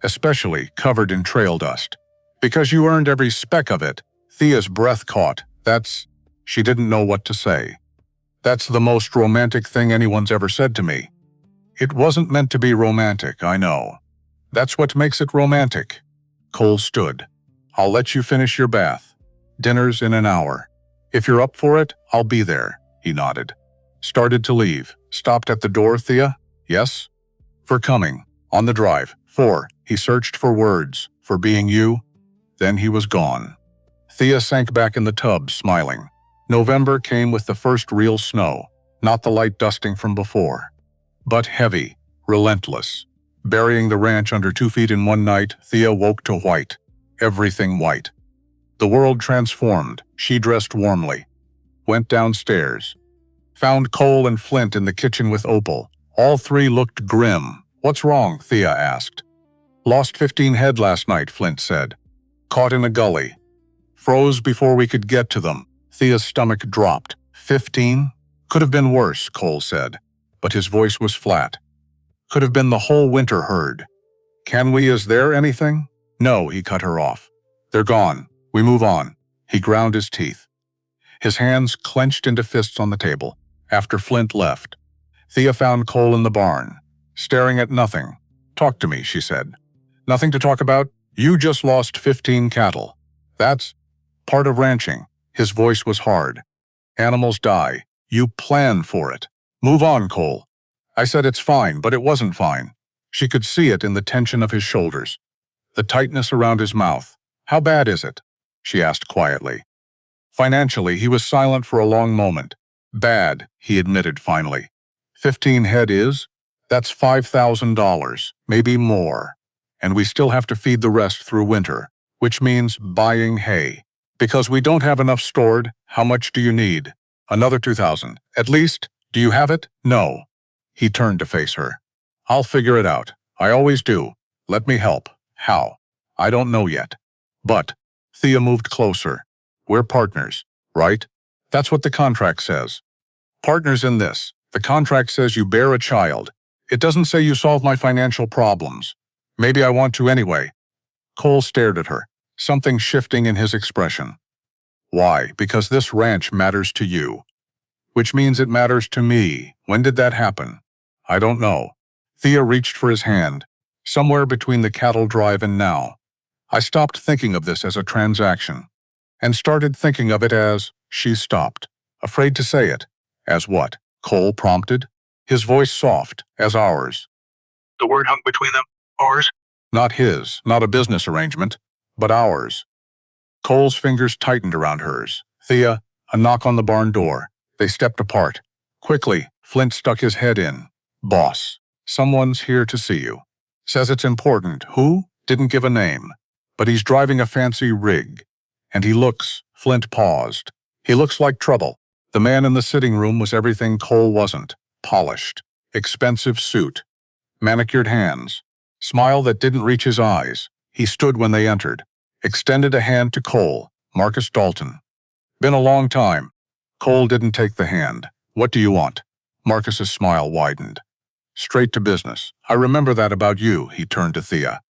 Especially covered in trail dust. Because you earned every speck of it." Thea's breath caught. She didn't know what to say. "That's the most romantic thing anyone's ever said to me." "It wasn't meant to be romantic, I know. That's what makes it romantic." Cole stood. "I'll let you finish your bath. Dinner's in an hour. If you're up for it, I'll be there." He nodded. Started to leave. Stopped at the door, "Thea?" "Yes?" "For coming. On the drive. For," he searched for words, "for being you." Then he was gone. Thea sank back in the tub, smiling. November came with the first real snow, not the light dusting from before, but heavy, relentless. Burying the ranch under 2 feet in one night, Thea woke to white. Everything white. The world transformed. She dressed warmly. Went downstairs. Found Cole and Flint in the kitchen with Opal. All three looked grim. "What's wrong?" Thea asked. "Lost 15 head last night," Flint said. "Caught in a gully. Froze before we could get to them." Thea's stomach dropped. 15? "Could have been worse," Cole said, but his voice was flat. "Could have been the whole winter herd." Is there anything?" "No," he cut her off. "They're gone. We move on." He ground his teeth. His hands clenched into fists on the table. After Flint left, Thea found Cole in the barn, staring at nothing. "Talk to me," she said. "Nothing to talk about? You just lost 15 cattle. That's part of ranching." His voice was hard. "Animals die. You plan for it. Move on, Cole." I said it's fine, but it wasn't fine. She could see it in the tension of his shoulders, the tightness around his mouth. "How bad is it?" she asked quietly. Financially, he was silent for a long moment. "Bad," he admitted finally. 15 head is? That's $5,000, maybe more. And we still have to feed the rest through winter, which means buying hay. Because we don't have enough stored, how much do you need? Another 2,000. At least, do you have it? No. He turned to face her. "I'll figure it out. I always do. Let me help." "How?" "I don't know yet. But," Thea moved closer, "we're partners, right? That's what the contract says. Partners in this. The contract says you bear a child. It doesn't say you solve my financial problems. Maybe I want to anyway." Cole stared at her, something shifting in his expression. "Why? Because this ranch matters to you. Which means it matters to me. When did that happen?" "I don't know." Thea reached for his hand, somewhere between the cattle drive and now. "I stopped thinking of this as a transaction, and started thinking of it as," she stopped, afraid to say it. "As what?" Cole prompted, his voice soft, "as ours." The word hung between them. "Ours?" Not his, not a business arrangement, but ours. Cole's fingers tightened around hers. "Thea," a knock on the barn door. They stepped apart. Quickly, Flint stuck his head in. "Boss, someone's here to see you. Says it's important. Who? Didn't give a name. But he's driving a fancy rig. And he looks," Flint paused. "He looks like trouble." The man in the sitting room was everything Cole wasn't. Polished. Expensive suit. Manicured hands. Smile that didn't reach his eyes. He stood when they entered. Extended a hand to Cole. "Marcus Dalton." "Been a long time." Cole didn't take the hand. "What do you want?" Marcus's smile widened. "Straight to business. I remember that about you," he turned to Thea.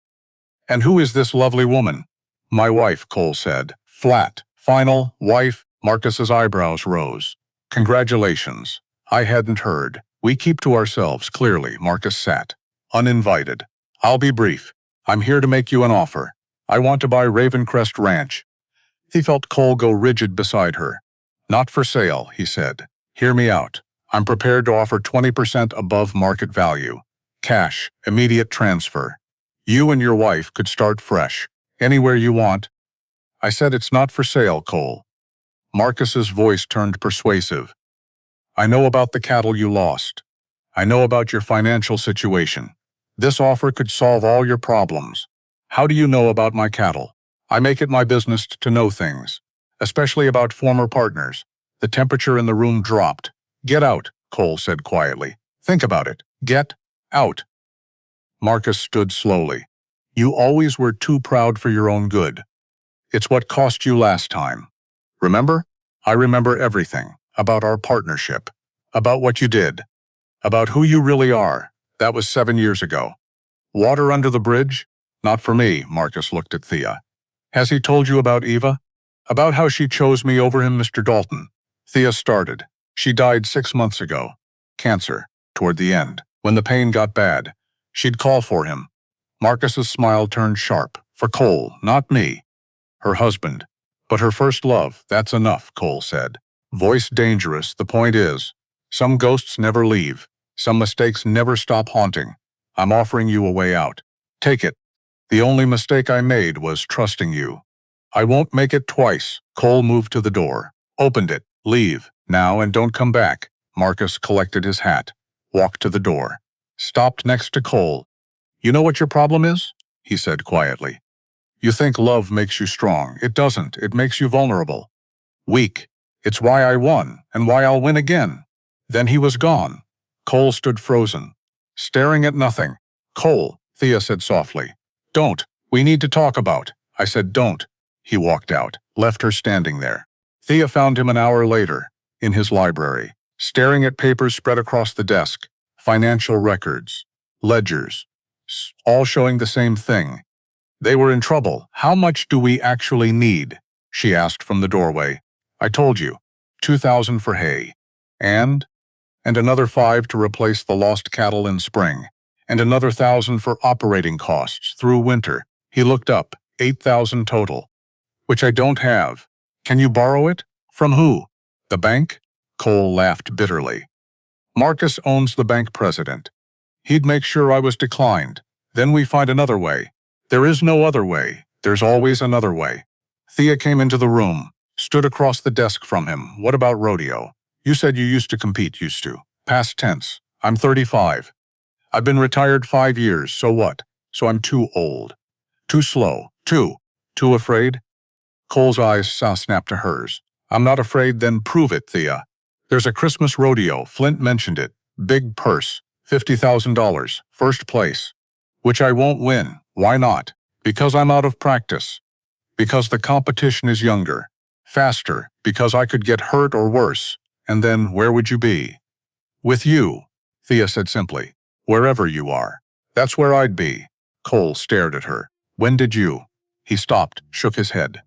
"And who is this lovely woman?" "My wife," Cole said. Flat. "Final, wife?" Marcus's eyebrows rose. "Congratulations." "I hadn't heard. We keep to ourselves, clearly." Marcus sat. "Uninvited. I'll be brief. I'm here to make you an offer. I want to buy Ravencrest Ranch." He felt Cole go rigid beside her. "Not for sale," he said. Hear me out. I'm prepared to offer 20% above market value. Cash, immediate transfer. You and your wife could start fresh. Anywhere you want. I said it's not for sale, Cole. Marcus's voice turned persuasive. I know about the cattle you lost. I know about your financial situation. This offer could solve all your problems. How do you know about my cattle? I make it my business to know things, especially about former partners. The temperature in the room dropped. Get out, Cole said quietly. Think about it. Get out. Marcus stood slowly. You always were too proud for your own good. It's what cost you last time. Remember? I remember everything. About our partnership. About what you did. About who you really are. That was 7 years ago. Water under the bridge? Not for me, Marcus looked at Thea. Has he told you about Eva? About how she chose me over him, Mr. Dalton? Thea started. She died 6 months ago. Cancer. Toward the end, when the pain got bad, she'd call for him. Marcus's smile turned sharp. For Cole, not me. Her husband. But her first love, that's enough, Cole said. Voice dangerous, the point is, some ghosts never leave. Some mistakes never stop haunting. I'm offering you a way out. Take it. The only mistake I made was trusting you. I won't make it twice. Cole moved to the door. Opened it. Leave. Now and don't come back. Marcus collected his hat. Walked to the door. Stopped next to Cole. You know what your problem is? He said quietly. You think love makes you strong. It doesn't. It makes you vulnerable. Weak. It's why I won, and why I'll win again. Then he was gone. Cole stood frozen, staring at nothing. Cole, Thea said softly. Don't. We need to talk about. I said don't. He walked out, left her standing there. Thea found him an hour later, in his library, staring at papers spread across the desk, financial records, ledgers, all showing the same thing. They were in trouble. How much do we actually need? She asked from the doorway. I told you, 2,000 for hay. And another 5 to replace the lost cattle in spring, and another 1,000 for operating costs through winter. He looked up, 8,000 total. Which I don't have. Can you borrow it? From who? The bank? Cole laughed bitterly. Marcus owns the bank president. He'd make sure I was declined. Then we find another way. There is no other way. There's always another way. Thea came into the room, stood across the desk from him. What about rodeo? You said you used to compete, used to. Past tense. I'm 35. I've been retired 5 years, so what? So I'm too old. Too slow. Too afraid? Cole's eyes snapped to hers. I'm not afraid, then prove it, Thea. There's a Christmas rodeo, Flint mentioned it. Big purse, $50,000, first place. Which I won't win. Why not? Because I'm out of practice. Because the competition is younger. Faster, because I could get hurt or worse. And then where would you be? With you, Thea said simply. Wherever you are. That's where I'd be. Cole stared at her. When did you? He stopped, shook his head.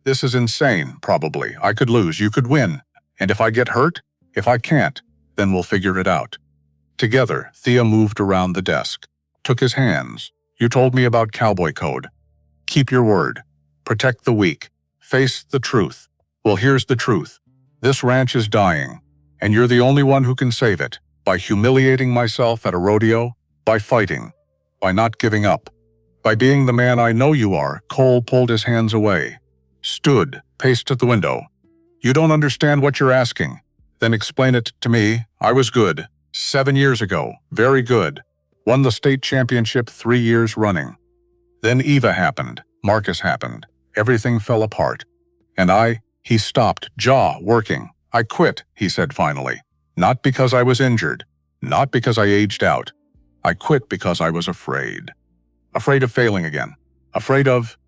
This is insane, probably. I could lose, you could win. And if I get hurt? If I can't, then we'll figure it out. Together, Thea moved around the desk. Took his hands. You told me about Cowboy code. Keep your word. Protect the weak. Face the truth. Well, here's the truth. This ranch is dying, and you're the only one who can save it. By humiliating myself at a rodeo, by fighting, by not giving up, by being the man I know you are. Cole pulled his hands away. Stood, paced at the window. You don't understand what you're asking. Then explain it to me. I was good. 7 years ago. Very good. Won the state championship 3 years running. Then Eva happened. Marcus happened. Everything fell apart. And he stopped, jaw working. I quit, he said finally. Not because I was injured. Not because I aged out. I quit because I was afraid. Afraid of failing again. Afraid of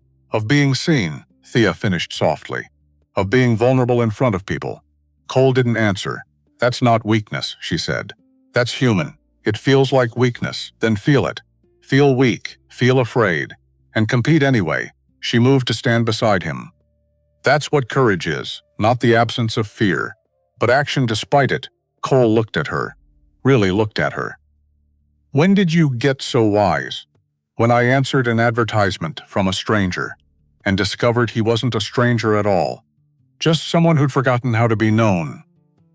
being seen, Thea finished softly. Of being vulnerable in front of people. Cole didn't answer. That's not weakness, she said. That's human. It feels like weakness, then feel it. Feel weak, feel afraid, and compete anyway. She moved to stand beside him. That's what courage is, not the absence of fear, but action despite it. Cole looked at her, really looked at her. When did you get so wise? When I answered an advertisement from a stranger and discovered he wasn't a stranger at all, just someone who'd forgotten how to be known.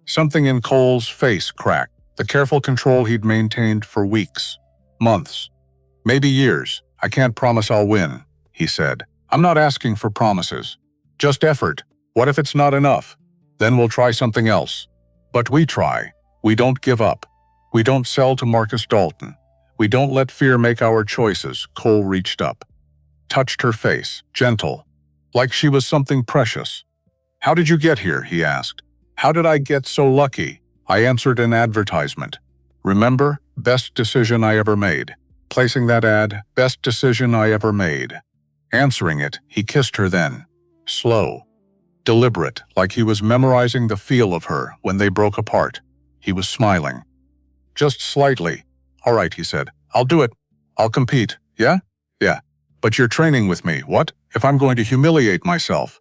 Something in Cole's face cracked. The careful control he'd maintained for weeks, months, maybe years. I can't promise I'll win, he said. I'm not asking for promises. Just effort. What if it's not enough? Then we'll try something else. But we try. We don't give up. We don't sell to Marcus Dalton. We don't let fear make our choices. Cole reached up, touched her face, gentle, like she was something precious. How did you get here? He asked. How did I get so lucky? I answered an advertisement. Remember? Best decision I ever made. Placing that ad, best decision I ever made. Answering it, he kissed her then. Slow, deliberate, like he was memorizing the feel of her when they broke apart. He was smiling. Just slightly. All right, he said. I'll do it. I'll compete. Yeah? Yeah. But you're training with me. What? If I'm going to humiliate myself?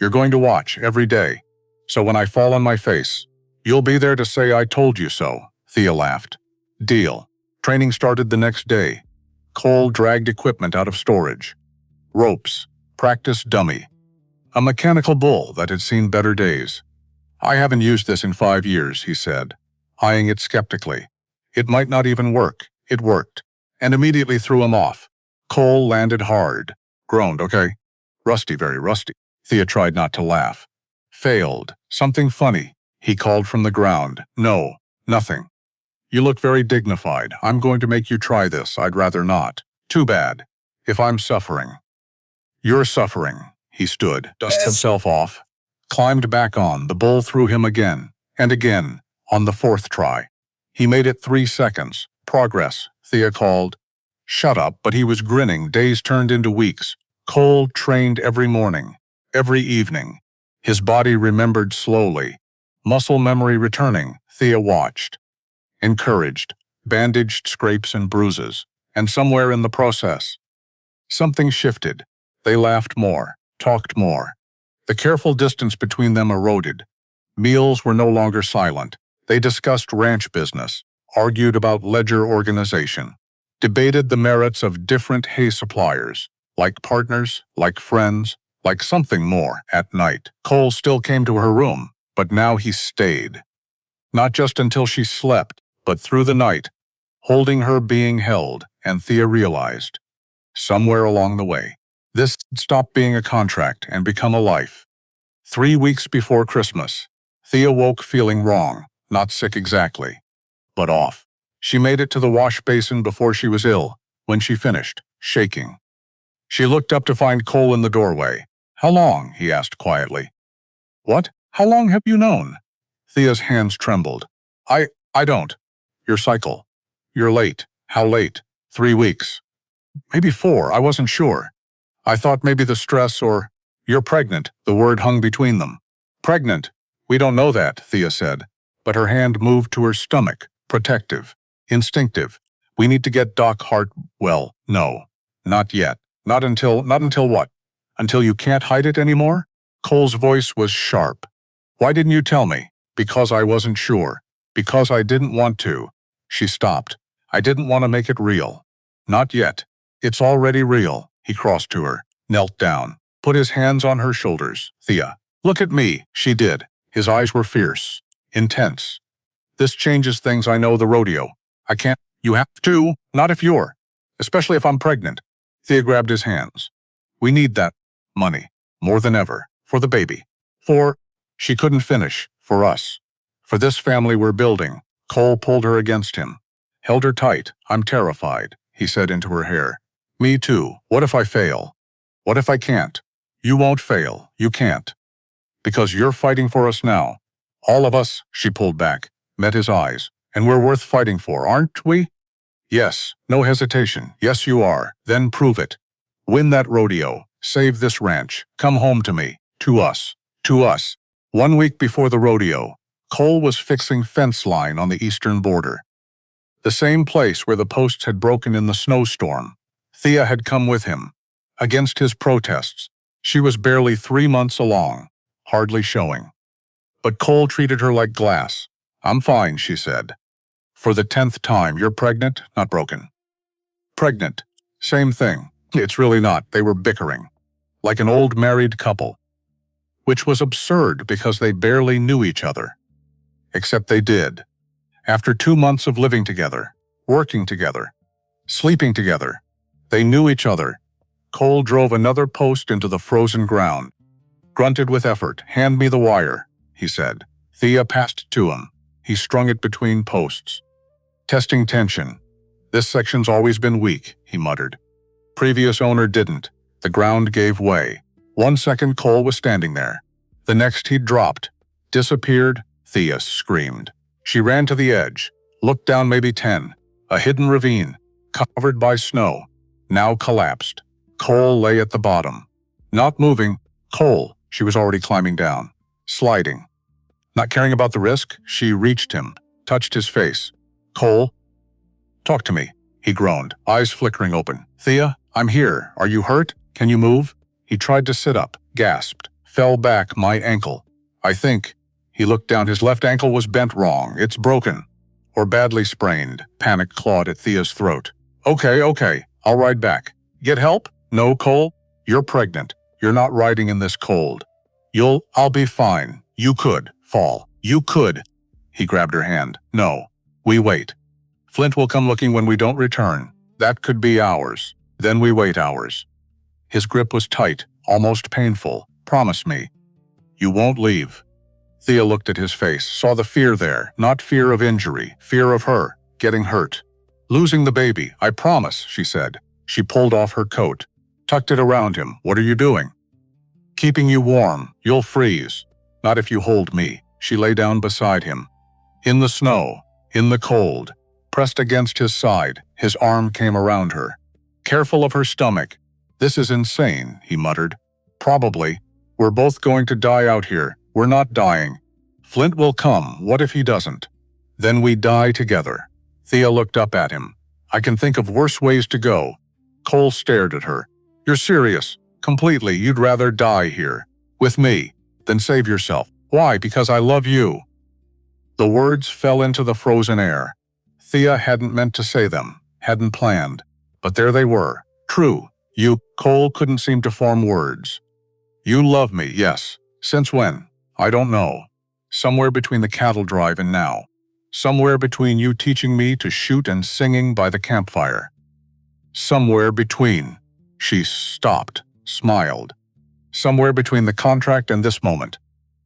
You're going to watch every day. So when I fall on my face, you'll be there to say I told you so. Thea laughed. Deal. Training started the next day. Cole dragged equipment out of storage. Ropes. Practice dummy. A mechanical bull that had seen better days. I haven't used this in 5 years, he said, eyeing it skeptically. It might not even work. It worked. And immediately threw him off. Cole landed hard. Groaned, okay. Rusty, very rusty. Thea tried not to laugh. Failed. Something funny. He called from the ground. No, nothing. You look very dignified. I'm going to make you try this. I'd rather not. Too bad. If I'm suffering. You're suffering. He stood, dusted himself off, climbed back on. The bull threw him again, and again, on the 4th try. He made it 3 seconds. Progress, Thea called. Shut up, but he was grinning. Days turned into weeks. Cole trained every morning, every evening. His body remembered slowly. Muscle memory returning. Thea watched. Encouraged. Bandaged scrapes and bruises. And somewhere in the process, something shifted. They laughed more, talked more. The careful distance between them eroded. Meals were no longer silent. They discussed ranch business, argued about ledger organization, debated the merits of different hay suppliers, like partners, like friends, like something more. At night, Cole still came to her room, but now he stayed. Not just until she slept, but through the night, holding her, being held, and Thea realized, somewhere along the way, this stopped being a contract and become a life. 3 weeks before Christmas, Thea woke feeling wrong, not sick exactly, but off. She made it to the wash basin before she was ill. When she finished, shaking, she looked up to find Cole in the doorway. How long? He asked quietly. What? How long have you known? Thea's hands trembled. I don't. Your cycle. You're late. How late? 3 weeks. Maybe 4, I wasn't sure. I thought maybe the stress or… You're pregnant, the word hung between them. Pregnant? We don't know that, Thea said. But her hand moved to her stomach, protective, instinctive. We need to get Doc Hart… Well, no. Not yet. Not until what? Until you can't hide it anymore? Cole's voice was sharp. Why didn't you tell me? Because I wasn't sure. Because I didn't want to. She stopped. I didn't want to make it real. Not yet. It's already real. He crossed to her, knelt down, put his hands on her shoulders. Thea, look at me. She did. His eyes were fierce, intense. This changes things. I know, the rodeo. I can't… You have to. Not if you're… Especially if I'm pregnant. Thea grabbed his hands. We need that money. More than ever. For the baby. For… She couldn't finish. For us. For this family we're building. Cole pulled her against him. Held her tight. I'm terrified, he said into her hair. Me too. What if I fail? What if I can't? You won't fail. You can't. Because you're fighting for us now. All of us, she pulled back, met his eyes. And we're worth fighting for, aren't we? Yes. No hesitation. Yes, you are. Then prove it. Win that rodeo. Save this ranch. Come home to me. To us. To us. 1 week before the rodeo, Cole was fixing fence line on the eastern border. The same place where the posts had broken in the snowstorm. Thea had come with him. Against his protests, she was barely 3 months along, hardly showing. But Cole treated her like glass. I'm fine, she said. For the 10th time, you're pregnant, not broken. Pregnant. Same thing. It's really not. They were bickering. Like an old married couple. Which was absurd because they barely knew each other. Except they did. After 2 months of living together, working together, sleeping together, they knew each other. Cole drove another post into the frozen ground. Grunted with effort. "Hand me the wire," he said. Thea passed it to him. He strung it between posts. "Testing tension. This section's always been weak," he muttered. "Previous owner didn't." The ground gave way. 1 second Cole was standing there. The next he'd dropped. Disappeared. Thea screamed. She ran to the edge, looked down maybe 10. A hidden ravine, covered by snow, now collapsed. Cole lay at the bottom. Not moving. Cole, she was already climbing down. Sliding. Not caring about the risk, she reached him, touched his face. "Cole? Talk to me," he groaned, eyes flickering open. "Thea, I'm here. Are you hurt? Can you move?" He tried to sit up, gasped, fell back. "My ankle. I think." He looked down. His left ankle was bent wrong. "It's broken. Or badly sprained." Panic clawed at Thea's throat. Okay, I'll ride back." "Get help?" "No, Cole. You're pregnant. You're not riding in this cold. I'll be fine. You could fall. You could." He grabbed her hand. "No. We wait. Flint will come looking when we don't return. That could be hours. Then we wait hours." His grip was tight, almost painful. "Promise me. You won't leave." Thea looked at his face, saw the fear there, not fear of injury, fear of her, getting hurt. "Losing the baby, I promise," she said. She pulled off her coat, tucked it around him. "What are you doing?" "Keeping you warm. You'll freeze." "Not if you hold me." She lay down beside him. In the snow, in the cold, pressed against his side, his arm came around her. Careful of her stomach. "This is insane," he muttered. "Probably. We're both going to die out here. We're not dying. Flint will come. What if he doesn't? Then we die together." Thea looked up at him. "I can think of worse ways to go." Cole stared at her. "You're serious? Completely. You'd rather die here. With me. Than save yourself. Why? Because I love you." The words fell into the frozen air. Thea hadn't meant to say them, hadn't planned. But there they were. True. Cole couldn't seem to form words. "You love me, yes. Since when? I don't know. Somewhere between the cattle drive and now. Somewhere between you teaching me to shoot and singing by the campfire. Somewhere between." She stopped, smiled. "Somewhere between the contract and this moment.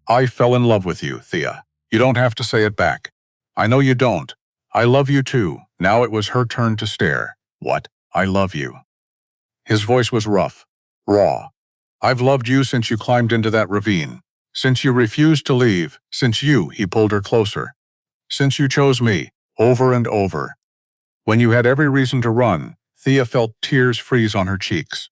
I fell in love with you, Thea. You don't have to say it back. I know you don't. I love you too." Now it was her turn to stare. "What? I love you." His voice was rough, raw. "I've loved you since you climbed into that ravine. Since you refused to leave. He pulled her closer. Since you chose me, over and over. When you had every reason to run." Thea felt tears freeze on her cheeks.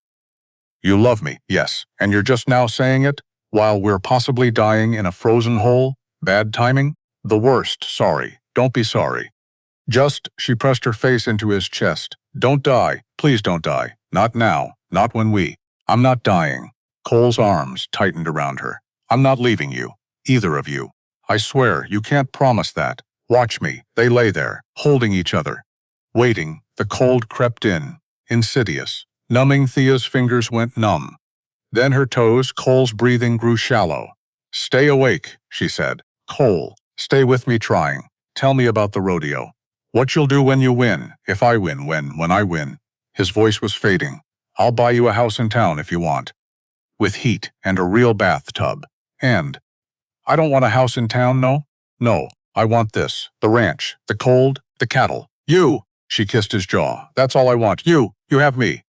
"You love me, yes, and you're just now saying it, while we're possibly dying in a frozen hole? Bad timing? The worst. Sorry. Don't be sorry. Just," she pressed her face into his chest. "Don't die. Please don't die. Not now. Not when I'm not dying." Cole's arms tightened around her. "I'm not leaving you. Either of you. I swear, you can't promise that. Watch me." They lay there, holding each other. Waiting, the cold crept in, insidious. Numbing. Thea's fingers went numb. Then her toes. Cole's breathing grew shallow. "Stay awake," she said. "Cole, stay with me trying. Tell me about the rodeo. What you'll do when you win. If I win, when I win." His voice was fading. "I'll buy you a house in town if you want. With heat and a real bathtub. And I don't want a house in town, no. No, I want this. The ranch, the cold, the cattle. You." She kissed his jaw. "That's all I want. You have me.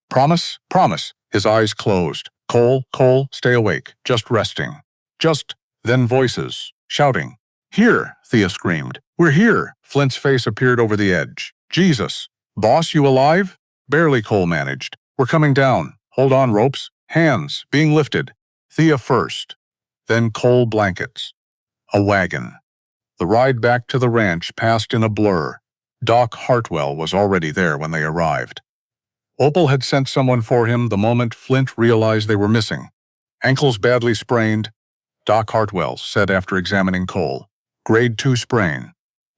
Promise? Promise." His eyes closed. Cole, stay awake. Just resting. Just." Then voices, shouting. "Here!" Thea screamed. "We're here!" Flint's face appeared over the edge. "Jesus! Boss, you alive?" "Barely," Cole managed. "We're coming down. Hold on, ropes. Hands, being lifted. Thea first. Then Cole blankets. A wagon. The ride back to the ranch passed in a blur. Doc Hartwell was already there when they arrived. Opal had sent someone for him the moment Flint realized they were missing. "Ankles badly sprained," Doc Hartwell said after examining Cole. "Grade 2 sprain.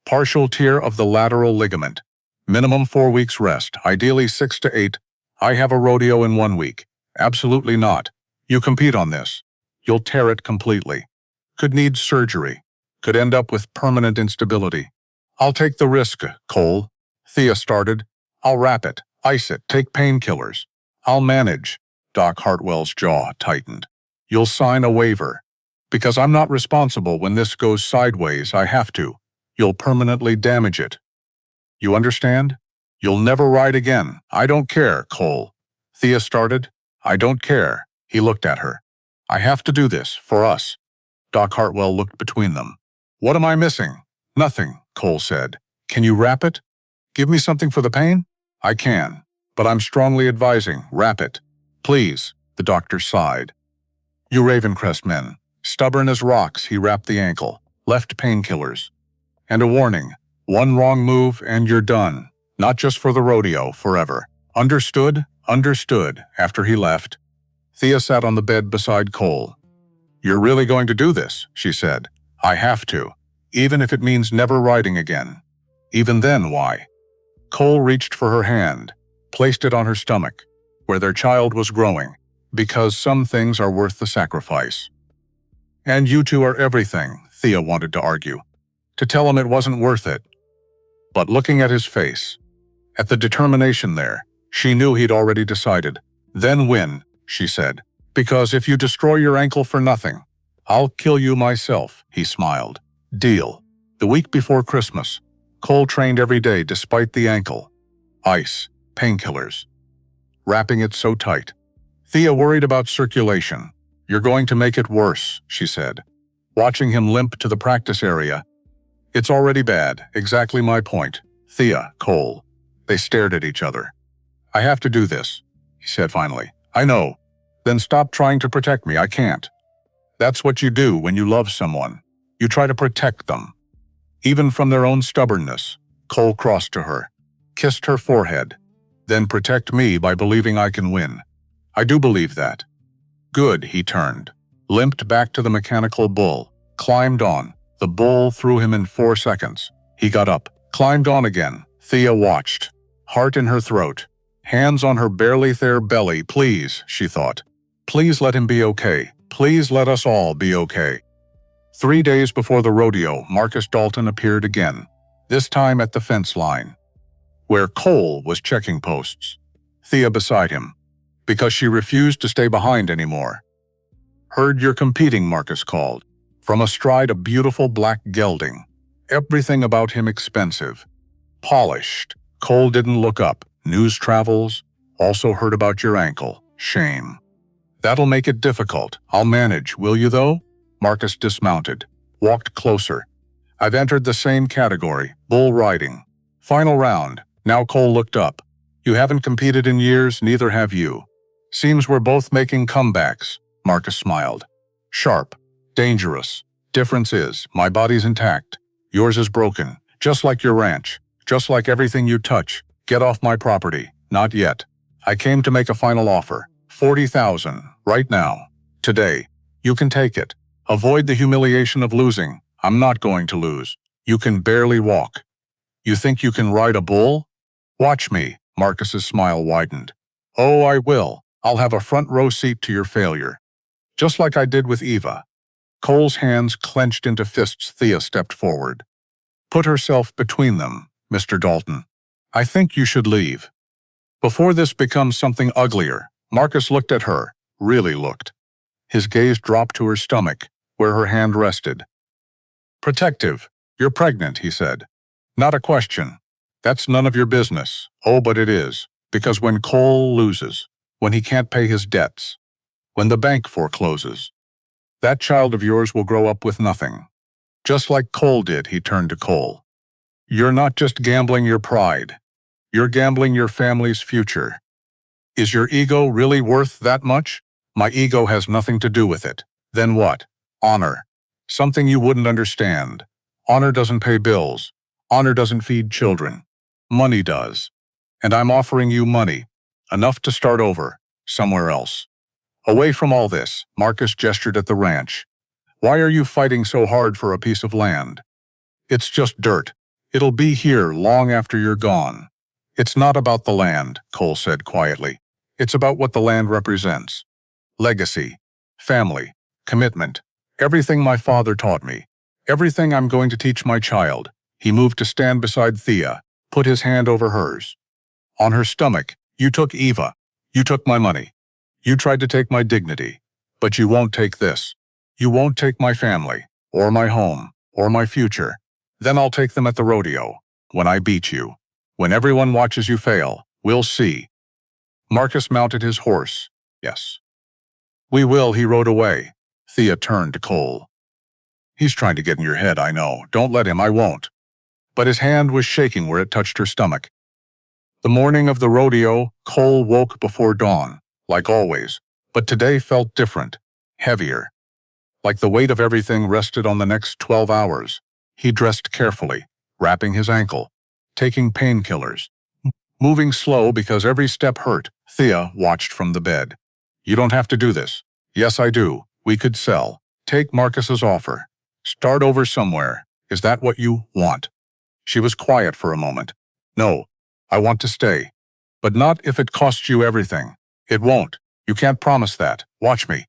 Partial tear of the lateral ligament. Minimum 4 weeks rest, ideally 6 to 8. I have a rodeo in 1 week. Absolutely not. You compete on this. You'll tear it completely. Could need surgery. could end up with permanent instability. I'll take the risk, Cole. Thea started. I'll wrap it, ice it, take painkillers. I'll manage. Doc Hartwell's jaw tightened. You'll sign a waiver. Because I'm not responsible when this goes sideways, I have to. You'll permanently damage it. You understand? You'll never ride again. I don't care, Cole. Thea started. I don't care. He looked at her. I have to do this, for us. Doc Hartwell looked between them. What am I missing? Nothing, Cole said. Can you wrap it? Give me something for the pain? I can, but I'm strongly advising, wrap it. Please, the doctor sighed. You Ravencrest men. Stubborn as rocks, he wrapped the ankle, left painkillers. And a warning, one wrong move and you're done. Not just for the rodeo, forever. Understood? Understood, after he left. Thea sat on the bed beside Cole. You're really going to do this, she said. I have to, even if it means never riding again. Even then, why? Cole reached for her hand, placed it on her stomach, where their child was growing, because some things are worth the sacrifice. And you two are everything, Thea wanted to argue, to tell him it wasn't worth it. But looking at his face, at the determination there, she knew he'd already decided. Then win, she said, because if you destroy your ankle for nothing, I'll kill you myself, he smiled. Deal. The week before Christmas, Cole trained every day despite the ankle. Ice, painkillers. Wrapping it so tight. Thea worried about circulation. You're going to make it worse, she said, watching him limp to the practice area. It's already bad, exactly my point. Thea, Cole. They stared at each other. I have to do this, he said finally. I know. Then stop trying to protect me, I can't. That's what you do when you love someone. You try to protect them. Even from their own stubbornness. Cole crossed to her, kissed her forehead. Then protect me by believing I can win. I do believe that. Good, he turned, limped back to the mechanical bull, climbed on. The bull threw him in 4 seconds. He got up, climbed on again. Thea watched, heart in her throat, hands on her barely there belly. Please, she thought. Please let him be okay. Please let us all be okay. 3 days before the rodeo, Marcus Dalton appeared again, this time at the fence line, where Cole was checking posts. Thea beside him, because she refused to stay behind anymore. Heard you're competing, Marcus called, from astride a beautiful black gelding. Everything about him expensive. Polished. Cole didn't look up. News travels. Also heard about your ankle. Shame. That'll make it difficult. I'll manage, will you though? Marcus dismounted, walked closer. I've entered the same category, bull riding. Final round. Now Cole looked up. You haven't competed in years, neither have you. Seems we're both making comebacks. Marcus smiled. Sharp. Dangerous. Difference is, my body's intact. Yours is broken. Just like your ranch. Just like everything you touch. Get off my property. Not yet. I came to make a final offer. 40,000. Right now. Today. You can take it. Avoid the humiliation of losing. I'm not going to lose. You can barely walk. You think you can ride a bull? Watch me. Marcus's smile widened. Oh, I will. I'll have a front row seat to your failure. Just like I did with Eva. Cole's hands clenched into fists. Thea stepped forward. Put herself between them, Mr. Dalton. I think you should leave. Before this becomes something uglier, Marcus looked at her, really looked. His gaze dropped to her stomach, where her hand rested. Protective. You're pregnant, he said. Not a question. That's none of your business. Oh, but it is. Because when Cole loses, when he can't pay his debts, when the bank forecloses, that child of yours will grow up with nothing. Just like Cole did, he turned to Cole. You're not just gambling your pride. You're gambling your family's future. Is your ego really worth that much? My ego has nothing to do with it. Then what? Honor. Something you wouldn't understand. Honor doesn't pay bills. Honor doesn't feed children. Money does. And I'm offering you money. Enough to start over. Somewhere else. Away from all this, Marcus gestured at the ranch. Why are you fighting so hard for a piece of land? It's just dirt. It'll be here long after you're gone. It's not about the land, Cole said quietly. It's about what the land represents. Legacy. Family. Commitment. Everything my father taught me. Everything I'm going to teach my child. He moved to stand beside Thea, put his hand over hers. On her stomach, you took Eva. You took my money. You tried to take my dignity. But you won't take this. You won't take my family, or my home, or my future. Then I'll take them at the rodeo. When I beat you. When everyone watches you fail, we'll see. Marcus mounted his horse. Yes. We will, he rode away. Thea turned to Cole. He's trying to get in your head, I know. Don't let him, I won't. But his hand was shaking where it touched her stomach. The morning of the rodeo, Cole woke before dawn, like always, but today felt different, heavier. Like the weight of everything rested on the next 12 hours. He dressed carefully, wrapping his ankle, taking painkillers, moving slow because every step hurt. Thea watched from the bed. You don't have to do this. Yes, I do. We could sell. Take Marcus's offer. Start over somewhere. Is that what you want? She was quiet for a moment. No, I want to stay. But not if it costs you everything. It won't. You can't promise that. Watch me.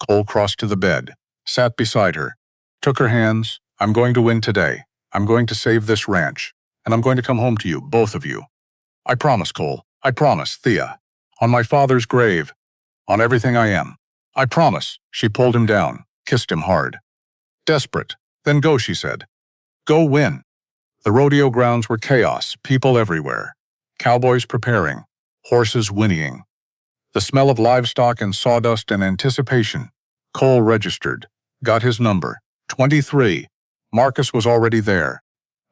Cole crossed to the bed, sat beside her, took her hands. I'm going to win today. I'm going to save this ranch. And I'm going to come home to you, both of you. I promise, Cole. I promise, Thea. On my father's grave. On everything I am. I promise. She pulled him down, kissed him hard. Desperate. Then go, she said. Go win. The rodeo grounds were chaos, people everywhere. Cowboys preparing, horses whinnying. The smell of livestock and sawdust and anticipation. Cole registered, got his number, 23. Marcus was already there.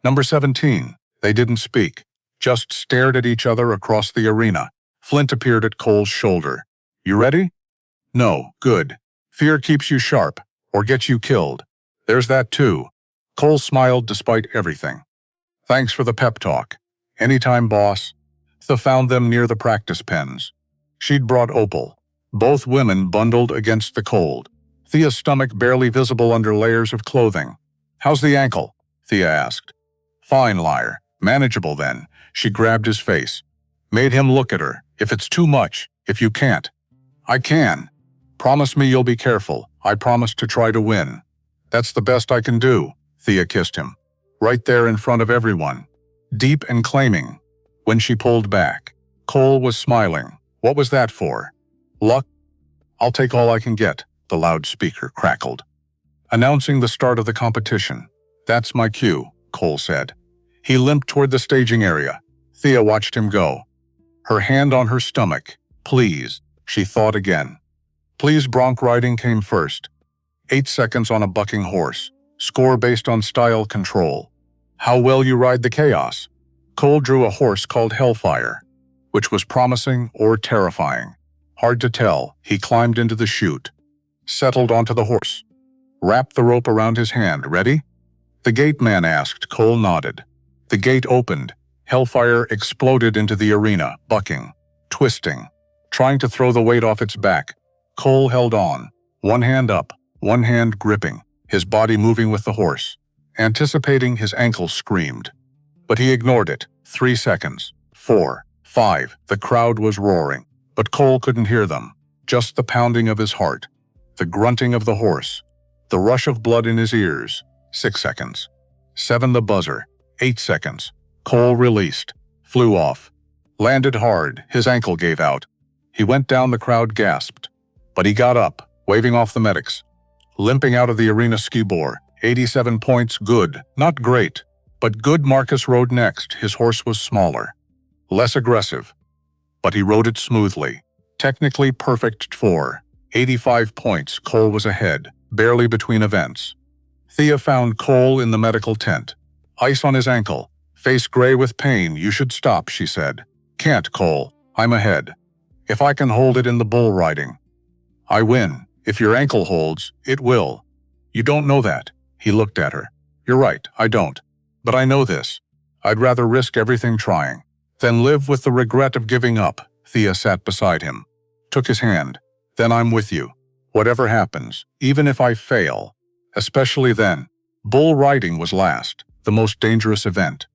Number 17. They didn't speak, just stared at each other across the arena. Flint appeared at Cole's shoulder. You ready? No, good. Fear keeps you sharp, or gets you killed. There's that too. Cole smiled despite everything. Thanks for the pep talk. Anytime, boss. Thea found them near the practice pens. She'd brought Opal. Both women bundled against the cold. Thea's stomach barely visible under layers of clothing. How's the ankle? Thea asked. Fine, liar. Manageable then. She grabbed his face. Made him look at her. If it's too much, if you can't. I can. Promise me you'll be careful. I promise to try to win. That's the best I can do. Thea kissed him. Right there in front of everyone. Deep and claiming. When she pulled back, Cole was smiling. What was that for? Luck? I'll take all I can get, the loudspeaker crackled. Announcing the start of the competition. That's my cue, Cole said. He limped toward the staging area. Thea watched him go. Her hand on her stomach. Please, she thought again. Please, bronc riding came first. 8 seconds on a bucking horse. Score based on style control. How well you ride the chaos. Cole drew a horse called Hellfire, which was promising or terrifying. Hard to tell. He climbed into the chute. Settled onto the horse. Wrapped the rope around his hand. Ready? The gate man asked. Cole nodded. The gate opened. Hellfire exploded into the arena, bucking, twisting, trying to throw the weight off its back. Cole held on, one hand up, one hand gripping, his body moving with the horse. Anticipating, his ankle screamed. But he ignored it. 3 seconds. 4, 5. The crowd was roaring, but Cole couldn't hear them. Just the pounding of his heart, the grunting of the horse, the rush of blood in his ears. 6 seconds. 7. The buzzer. 8 seconds. Cole released, flew off, landed hard. His ankle gave out. He went down. The crowd gasped, but he got up, waving off the medics. Limping out of the arena. Ski bore. 87 points. Good, not great, but good. Marcus rode next. His horse was smaller, less aggressive, but he rode it smoothly. Technically perfect for 85 points. Cole was ahead, barely between events. Thea found Cole in the medical tent. Ice on his ankle, face gray with pain. You should stop, she said. Can't, Cole. I'm ahead. If I can hold it in the bull riding, I win. If your ankle holds, it will. You don't know that. He looked at her. You're right, I don't. But I know this. I'd rather risk everything trying than live with the regret of giving up. Thea sat beside him, took his hand. Then I'm with you. Whatever happens, even if I fail, especially then. Bull riding was last, the most dangerous event.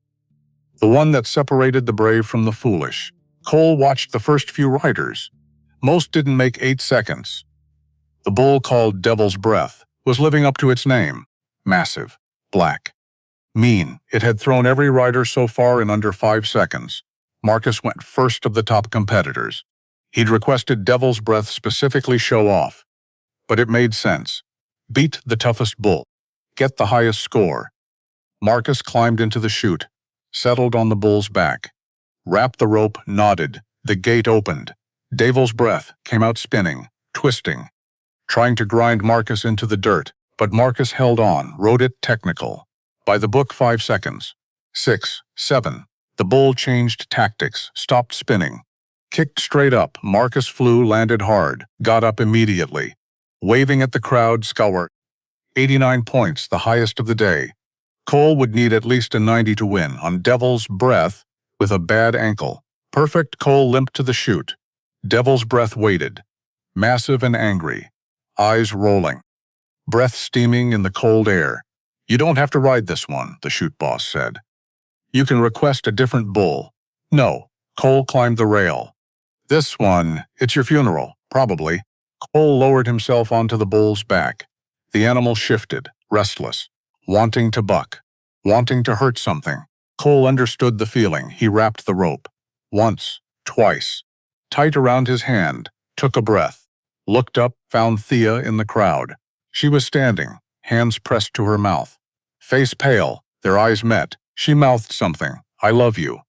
The one that separated the brave from the foolish. Cole watched the first few riders. Most didn't make 8 seconds. The bull, called Devil's Breath, was living up to its name. Massive, Black. Mean. It had thrown every rider so far in under 5 seconds. Marcus went first of the top competitors. He'd requested Devil's Breath specifically show off. But it made sense. Beat the toughest bull. Get the highest score. Marcus climbed into the chute, settled on the bull's back. Wrapped the rope, nodded. The gate opened. Devil's Breath came out spinning, twisting, trying to grind Marcus into the dirt, but Marcus held on, rode it technical. By the book, 5 seconds. 6, 7. The bull changed tactics, stopped spinning. Kicked straight up, Marcus flew, landed hard, got up immediately. Waving at the crowd, scour. 89 points, the highest of the day. Cole would need at least a 90 to win on Devil's Breath with a bad ankle. Perfect. Cole limped to the chute. Devil's Breath waited. Massive and angry. Eyes rolling. Breath steaming in the cold air. You don't have to ride this one, the chute boss said. You can request a different bull. No. Cole climbed the rail. This one, it's your funeral, probably. Cole lowered himself onto the bull's back. The animal shifted, restless, wanting to buck, wanting to hurt something. Cole understood the feeling. He wrapped the rope. Once, twice. Tight around his hand, took a breath. Looked up, found Thea in the crowd. She was standing, hands pressed to her mouth. Face pale, their eyes met. She mouthed something. I love you.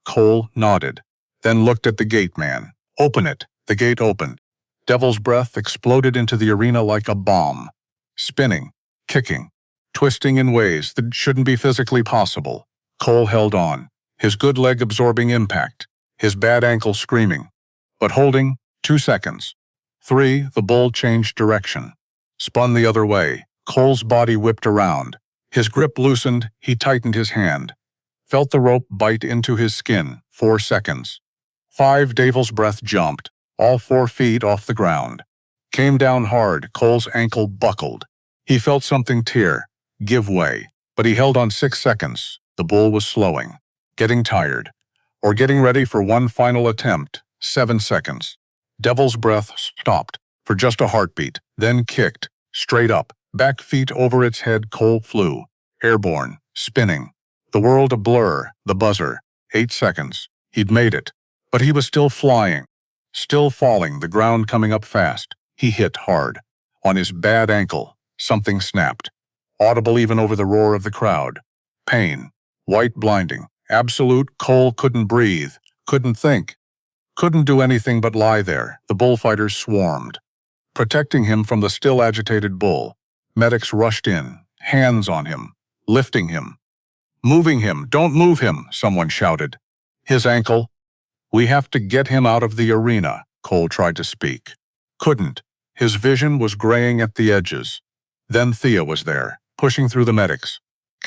Cole nodded, then looked at the gate man. Open it. The gate opened. Devil's Breath exploded into the arena like a bomb. Spinning, kicking, twisting in ways that shouldn't be physically possible. Cole held on, his good leg absorbing impact, his bad ankle screaming. But holding, 2 seconds. 3, the bull changed direction. Spun the other way. Cole's body whipped around. His grip loosened, he tightened his hand. Felt the rope bite into his skin. 4 seconds. 5, Devil's Breath jumped, all 4 feet off the ground. Came down hard, Cole's ankle buckled. He felt something tear, give way, but he held on 6 seconds. The bull was slowing, getting tired, or getting ready for one final attempt. 7 seconds. Devil's Breath stopped for just a heartbeat, then kicked, straight up, back feet over its head. Cole flew, airborne, spinning. The world a blur, the buzzer. 8 seconds. He'd made it, but he was still flying, still falling, the ground coming up fast. He hit hard. On his bad ankle, something snapped, audible even over the roar of the crowd. Pain, white blinding, absolute. Cole couldn't breathe, couldn't think, couldn't do anything but lie there. The bullfighters swarmed, protecting him from the still agitated bull. Medics rushed in, hands on him, lifting him, moving him. Don't move him, someone shouted. His ankle. We have to get him out of the arena. Cole tried to speak. Couldn't. His vision was graying at the edges. Then Thea was there, pushing through the medics.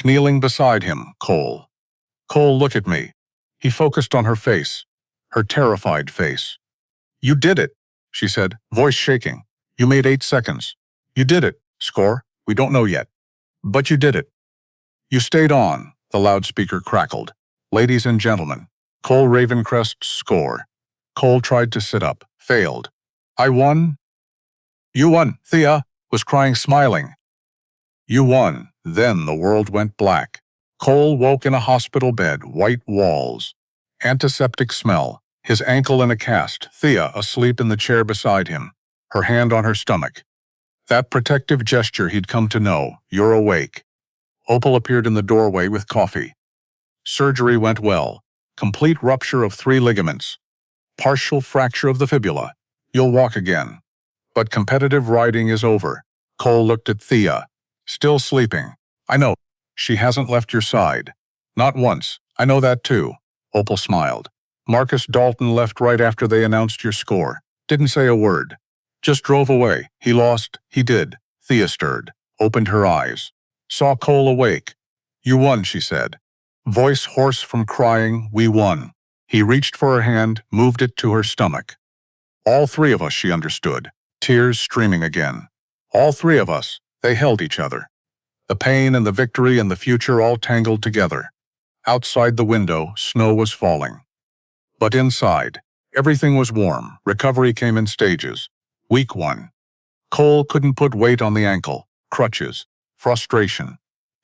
Kneeling beside him, Cole. Cole, look at me. He focused on her face, her terrified face. You did it, she said, voice shaking. You made 8 seconds. You did it. Score? We don't know yet. But you did it. You stayed on, the loudspeaker crackled. Ladies and gentlemen, Cole Ravencrest's score. Cole tried to sit up, failed. I won? You won, Thea was crying, smiling. You won. Then the world went black. Cole woke in a hospital bed, white walls, antiseptic smell, his ankle in a cast, Thea asleep in the chair beside him, her hand on her stomach. That protective gesture he'd come to know. You're awake. Opal appeared in the doorway with coffee. Surgery went well. Complete rupture of 3 ligaments. Partial fracture of the fibula. You'll walk again. But competitive riding is over. Cole looked at Thea. Still sleeping. I know. She hasn't left your side. Not once. I know that too. Opal smiled. Marcus Dalton left right after they announced your score. Didn't say a word. Just drove away. He lost. He did. Thea stirred. Opened her eyes. Saw Cole awake. You won, she said. Voice hoarse from crying. We won. He reached for her hand, moved it to her stomach. All 3 of us, she understood. Tears streaming again. All 3 of us. They held each other. The pain and the victory and the future all tangled together. Outside the window, snow was falling. But inside, everything was warm. Recovery came in stages. Week 1. Cole couldn't put weight on the ankle. Crutches. Frustration.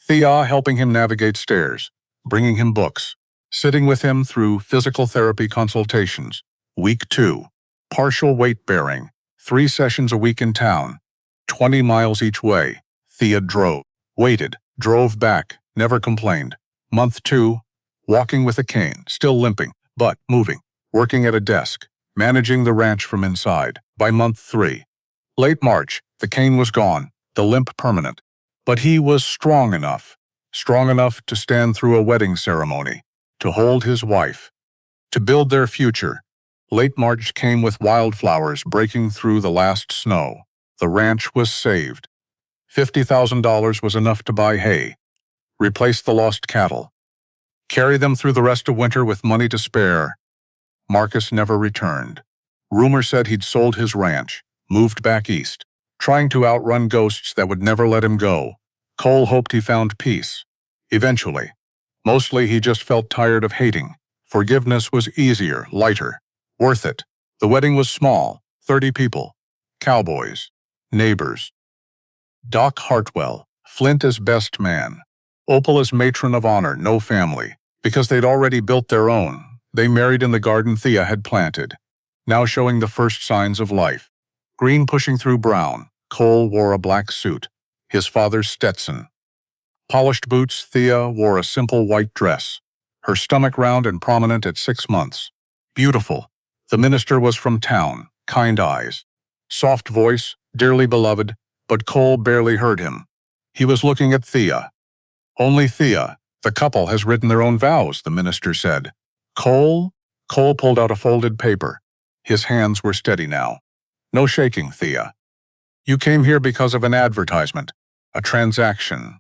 Thea helping him navigate stairs, bringing him books, sitting with him through physical therapy consultations. Week 2. Partial weight bearing, 3 sessions a week in town, 20 miles each way. Thea drove, waited, drove back, never complained. Month 2. Walking with a cane, still limping, but moving, working at a desk, managing the ranch from inside. By month 3. Late March, the cane was gone, the limp permanent. But he was strong enough to stand through a wedding ceremony, to hold his wife, to build their future. Late March came with wildflowers breaking through the last snow. The ranch was saved. $50,000 was enough to buy hay, replace the lost cattle, carry them through the rest of winter with money to spare. Marcus never returned. Rumor said he'd sold his ranch, moved back east, trying to outrun ghosts that would never let him go. Cole hoped he found peace. Eventually. Mostly he just felt tired of hating. Forgiveness was easier, lighter, worth it. The wedding was small, 30 people. Cowboys. Neighbors. Doc Hartwell, Flint as best man. Opal as matron of honor, no family. Because they'd already built their own, they married in the garden Thea had planted, now showing the first signs of life. Green pushing through brown, Cole wore a black suit, his father's Stetson. Polished boots, Thea wore a simple white dress, her stomach round and prominent at 6 months. Beautiful. The minister was from town, kind eyes, soft voice, dearly beloved, but Cole barely heard him. He was looking at Thea. Only Thea. The couple has written their own vows, the minister said. Cole pulled out a folded paper. His hands were steady now. No shaking, Thea. You came here because of an advertisement, a transaction,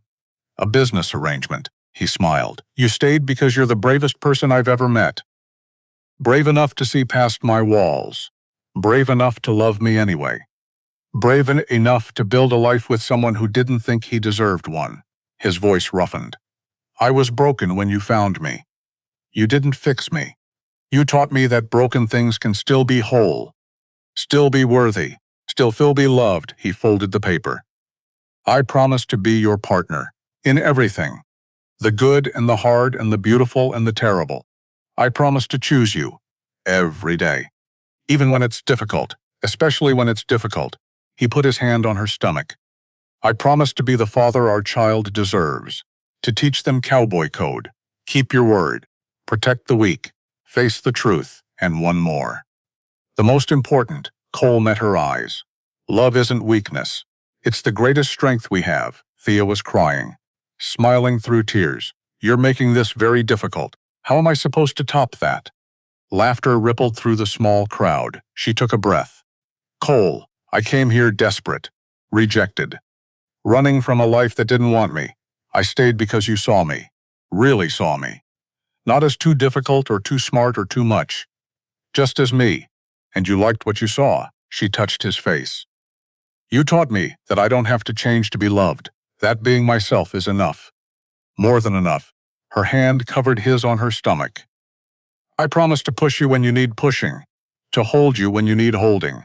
a business arrangement. He smiled. You stayed because you're the bravest person I've ever met. Brave enough to see past my walls. Brave enough to love me anyway. Brave enough to build a life with someone who didn't think he deserved one. His voice roughened. I was broken when you found me. You didn't fix me. You taught me that broken things can still be whole, still be worthy, still be loved. He folded the paper. I promise to be your partner, in everything. The good and the hard and the beautiful and the terrible. I promise to choose you, every day. Even when it's difficult, especially when it's difficult. He put his hand on her stomach. I promise to be the father our child deserves, to teach them cowboy code, keep your word, protect the weak, face the truth, and one more. The most important, Cole met her eyes. Love isn't weakness. It's the greatest strength we have. Thea was crying, smiling through tears. You're making this very difficult. How am I supposed to top that? Laughter rippled through the small crowd. She took a breath. Cole, I came here desperate, rejected, running from a life that didn't want me. I stayed because you saw me, really saw me. Not as too difficult or too smart or too much. Just as me. And you liked what you saw. She touched his face. You taught me that I don't have to change to be loved. That being myself is enough. More than enough. Her hand covered his on her stomach. I promise to push you when you need pushing, to hold you when you need holding,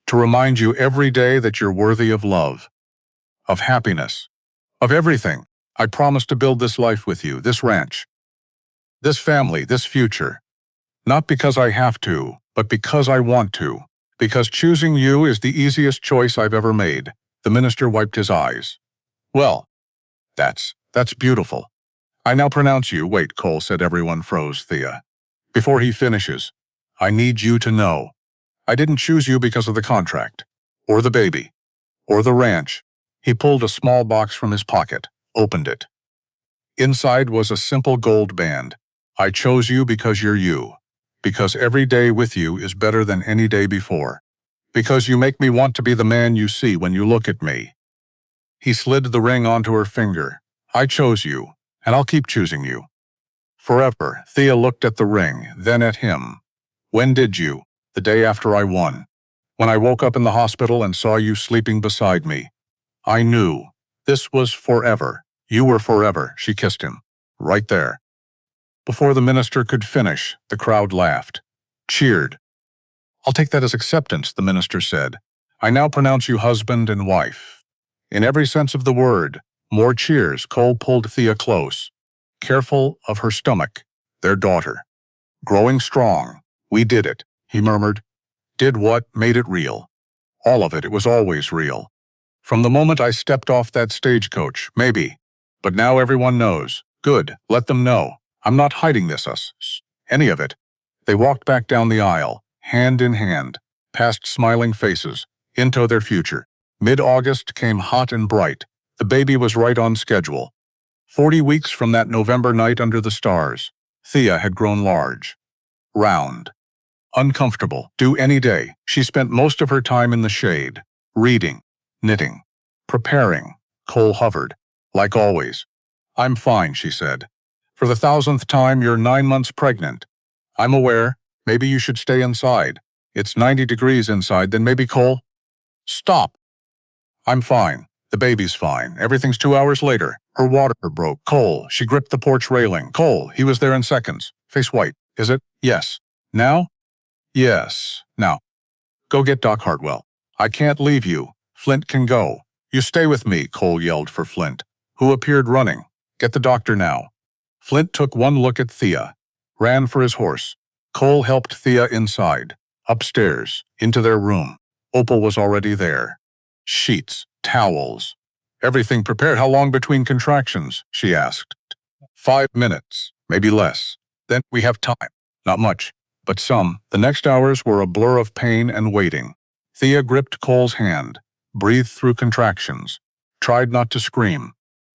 to remind you every day that you're worthy of love, of happiness, of everything. I promise to build this life with you, this ranch, this family, this future. Not because I have to, but because I want to. Because choosing you is the easiest choice I've ever made. The minister wiped his eyes. Well, that's beautiful. I now pronounce you. Wait, Cole said. Everyone froze. Thea. Before he finishes, I need you to know. I didn't choose you because of the contract, or the baby, or the ranch. He pulled a small box from his pocket, opened it. Inside was a simple gold band. I chose you because you're you. Because every day with you is better than any day before. Because you make me want to be the man you see when you look at me. He slid the ring onto her finger. I chose you, and I'll keep choosing you. Forever. Thea looked at the ring, then at him. When did you? The day after I won. When I woke up in the hospital and saw you sleeping beside me. I knew. This was forever. You were forever. She kissed him. Right there. Before the minister could finish, the crowd laughed. Cheered. I'll take that as acceptance, the minister said. I now pronounce you husband and wife. In every sense of the word, More cheers. Cole pulled Thea close. Careful of her stomach. Their daughter. Growing strong. We did it, he murmured. Did what made it real. All of it. It was always real. From the moment I stepped off that stagecoach, maybe. But now everyone knows. Good. Let them know. I'm not hiding any of it. They walked back down the aisle, hand in hand, past smiling faces, into their future. Mid-August came hot and bright. The baby was right on schedule. 40 weeks from that November night under the stars, Thea had grown large, round, uncomfortable, due any day. She spent most of her time in the shade, reading, knitting, preparing. Cole hovered, like always. I'm fine, she said. For the 1000th time, you're 9 months pregnant. I'm aware. Maybe you should stay inside. It's 90 degrees inside, then maybe Cole. Stop. I'm fine. The baby's fine. Everything's 2 hours later. Her water broke. Cole, she gripped the porch railing. Cole, he was there in seconds. Face white. Is it? Yes. Now? Yes. Now. Go get Doc Hartwell. I can't leave you. Flint can go. You stay with me, Cole yelled for Flint, who appeared running. Get the doctor now. Flint took one look at Thea, ran for his horse. Cole helped Thea inside, upstairs, into their room. Opal was already there. Sheets, towels, everything prepared. How long between contractions? She asked. 5 minutes, maybe less. Then we have time. Not much, but some. The next hours were a blur of pain and waiting. Thea gripped Cole's hand, breathed through contractions, tried not to scream.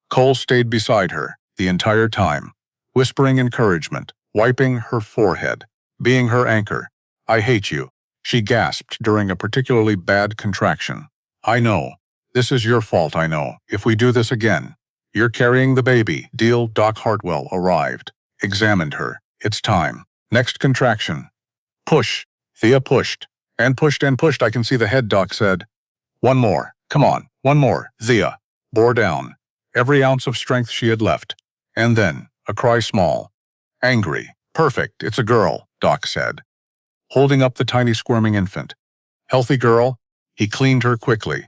Cole stayed beside her the entire time, whispering encouragement, wiping her forehead, being her anchor. I hate you, she gasped during a particularly bad contraction. I know. This is your fault, I know. If we do this again, you're carrying the baby. Deal. Doc Hartwell arrived, examined her. It's time. Next contraction. Push. Thea pushed, and pushed and pushed. I can see the head. Doc said. One more. Come on. One more. Thea bore down, every ounce of strength she had left. And then, a cry small. Angry. Perfect. It's a girl, Doc said, holding up the tiny squirming infant. Healthy girl. He cleaned her quickly,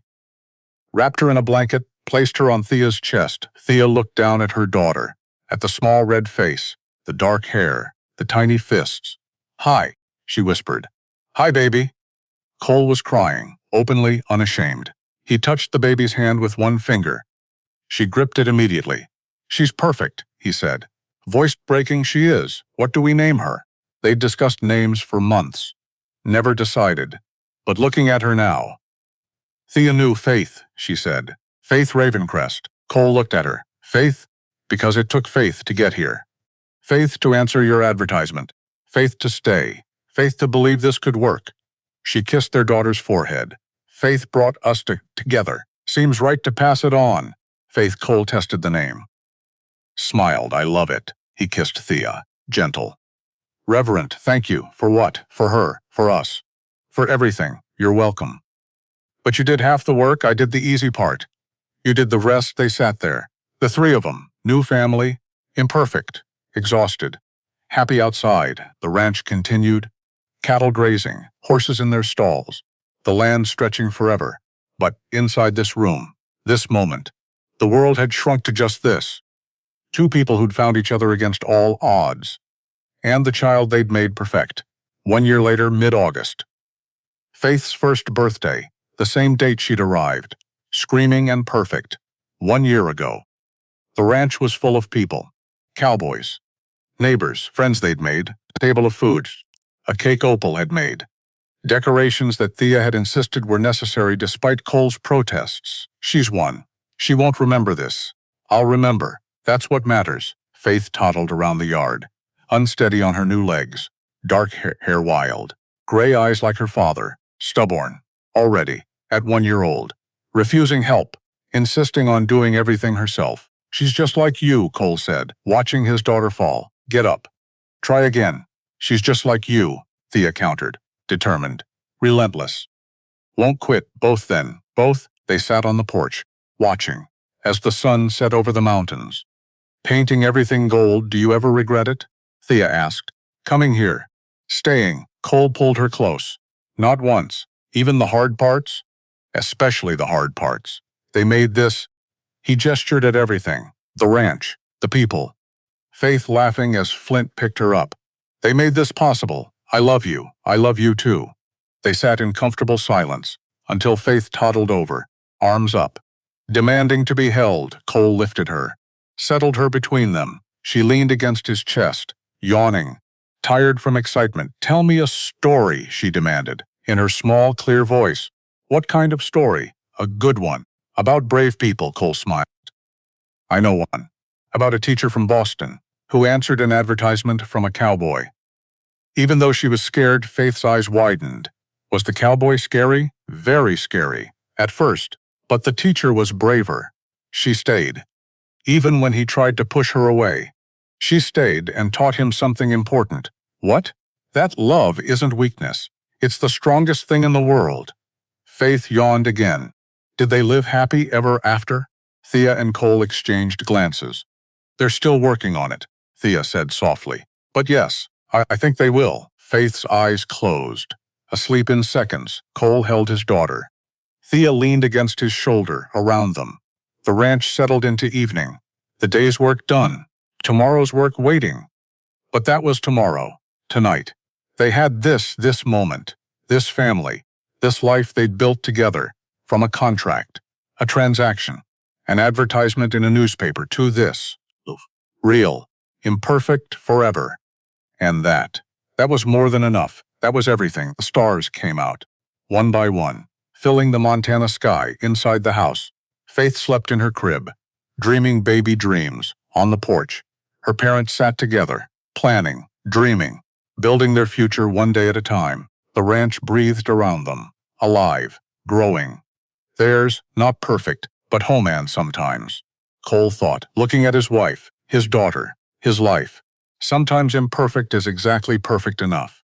wrapped her in a blanket, placed her on Thea's chest. Thea looked down at her daughter, at the small red face, the dark hair, the tiny fists. Hi, she whispered. Hi, baby. Cole was crying, openly unashamed. He touched the baby's hand with one finger. She gripped it immediately. She's perfect, he said. Voice breaking. She is. What do we name her? They'd discussed names for months. Never decided. But looking at her now. Thea knew. Faith, she said. Faith Ravencrest. Cole looked at her. Faith? Because it took faith to get here. Faith to answer your advertisement. Faith to stay. Faith to believe this could work. She kissed their daughter's forehead. Faith brought us together. Seems right to pass it on. Faith. Cole tested the name. Smiled. I love it. He kissed Thea. Gentle. Reverent. Thank you. For what? For her. For us. For everything. You're welcome. But you did half the work. I did the easy part. You did the rest. They sat there. The three of them. New family. Imperfect. Exhausted. Happy outside. The ranch continued. Cattle grazing. Horses in their stalls. The land stretching forever. But inside this room, this moment, the world had shrunk to just this. Two people who'd found each other against all odds. And the child they'd made perfect. 1 year later, mid-August. Faith's first birthday, the same date she'd arrived. Screaming and perfect. 1 year ago. The ranch was full of people. Cowboys. Neighbors, friends they'd made. A table of food. A cake Opal had made. Decorations that Thea had insisted were necessary despite Cole's protests. She's one. She won't remember this. I'll remember. That's what matters. Faith toddled around the yard, unsteady on her new legs, dark hair wild, gray eyes like her father, stubborn, already, at 1 year old, refusing help, insisting on doing everything herself. She's just like you, Cole said, watching his daughter fall. Get up. Try again. She's just like you, Thea countered, determined, relentless. Won't quit. Both then, both. They sat on the porch, watching, as the sun set over the mountains. Painting everything gold. Do you ever regret it? Thea asked. Coming here. Staying. Cole pulled her close. Not once. Even the hard parts? Especially the hard parts. They made this. He gestured at everything, the ranch, the people. Faith laughing as Flint picked her up. They made this possible. I love you. I love you too. They sat in comfortable silence until Faith toddled over, arms up. Demanding to be held, Cole lifted her, settled her between them. She leaned against his chest, yawning, tired from excitement. Tell me a story, she demanded, in her small, clear voice. What kind of story? A good one. About brave people, Cole smiled. I know one. About a teacher from Boston who answered an advertisement from a cowboy. Even though she was scared, Faith's eyes widened. Was the cowboy scary? Very scary, at first, but the teacher was braver. She stayed. Even when he tried to push her away, she stayed and taught him something important. What? That love isn't weakness. It's the strongest thing in the world. Faith yawned again. Did they live happy ever after? Thea and Cole exchanged glances. They're still working on it, Thea said softly. But yes, I think they will. Faith's eyes closed. Asleep in seconds, Cole held his daughter. Thea leaned against his shoulder, around them. The ranch settled into evening. The day's work done. Tomorrow's work waiting. But that was tomorrow. Tonight. They had this moment. This family. This life they'd built together. From a contract. A transaction. An advertisement in a newspaper to this. Real. Imperfect forever. And that was more than enough. That was everything. The stars came out, one by one, filling the Montana sky inside the house. Faith slept in her crib, dreaming baby dreams, on the porch. Her parents sat together, planning, dreaming, building their future one day at a time. The ranch breathed around them, alive, growing. Theirs, not perfect, but home-man sometimes. Cole thought, looking at his wife, his daughter, his life. Sometimes imperfect is exactly perfect enough.